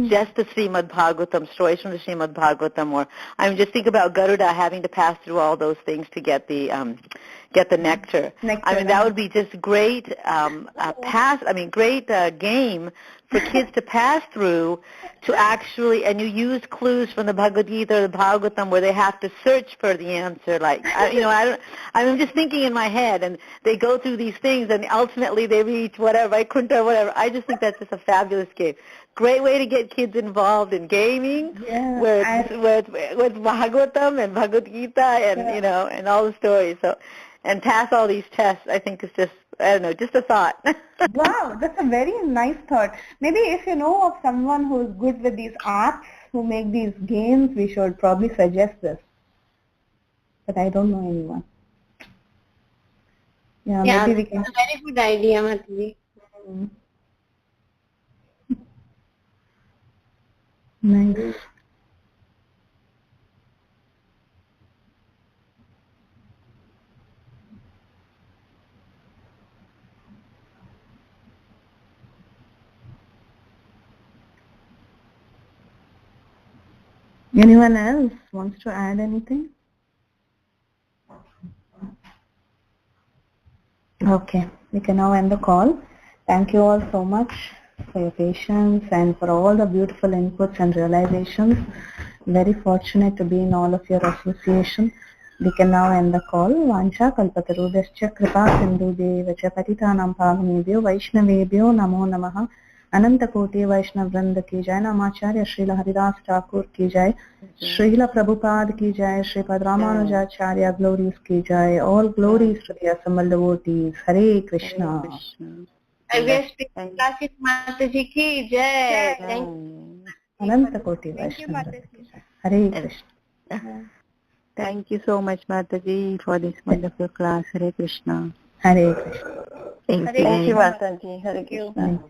Just the Srimad Bhagavatam, stories from the Srimad Bhagavatam, or I mean, just think about Garuda having to pass through all those things to get the nectar. I mean, that would be just great great game for kids to pass through to actually, and you use clues from the Bhagavad Gita or the Bhagavatam where they have to search for the answer. Like, I'm just thinking in my head, and they go through these things, and ultimately they reach whatever, Vaikuntha or whatever. I just think that's just a fabulous game. Great way to get kids involved in gaming, where it's Bhagavatam and Bhagavad Gita and and all the stories. So, and pass all these tests, I think is just, I don't know, just a thought. Wow, that's a very nice thought. Maybe if you know of someone who is good with these apps, who make these games, we should probably suggest this. But I don't know anyone. Yeah, maybe we can. That's a very good idea, Mataji. Nice. Anyone else wants to add anything? Okay, we can now end the call. Thank you all so much for your patience and for all the beautiful inputs and realizations. Very fortunate to be in all of your association. We can now end the call. Vancha kalpatarubhyascha kripa sindhu devacha patitanam pavanebhyo vaishnavebhyo namo namaha. अनंत कोटि वैष्णव वृंद की जय. नामाचार्य श्रील हरिदास ठाकुर की जय. श्रील प्रभुपाद की जय. Shripad Ramanujacharya glories की जय. All glories to the assembled devotees. Hare Krishna. Mataji की जय. अनंत कोटि वैष्णव. हरे Krishna. Thank you so much, Mataji, for this wonderful class. Hare Krishna. Hare Krishna. Thank you, Mataji. Hare Krishna.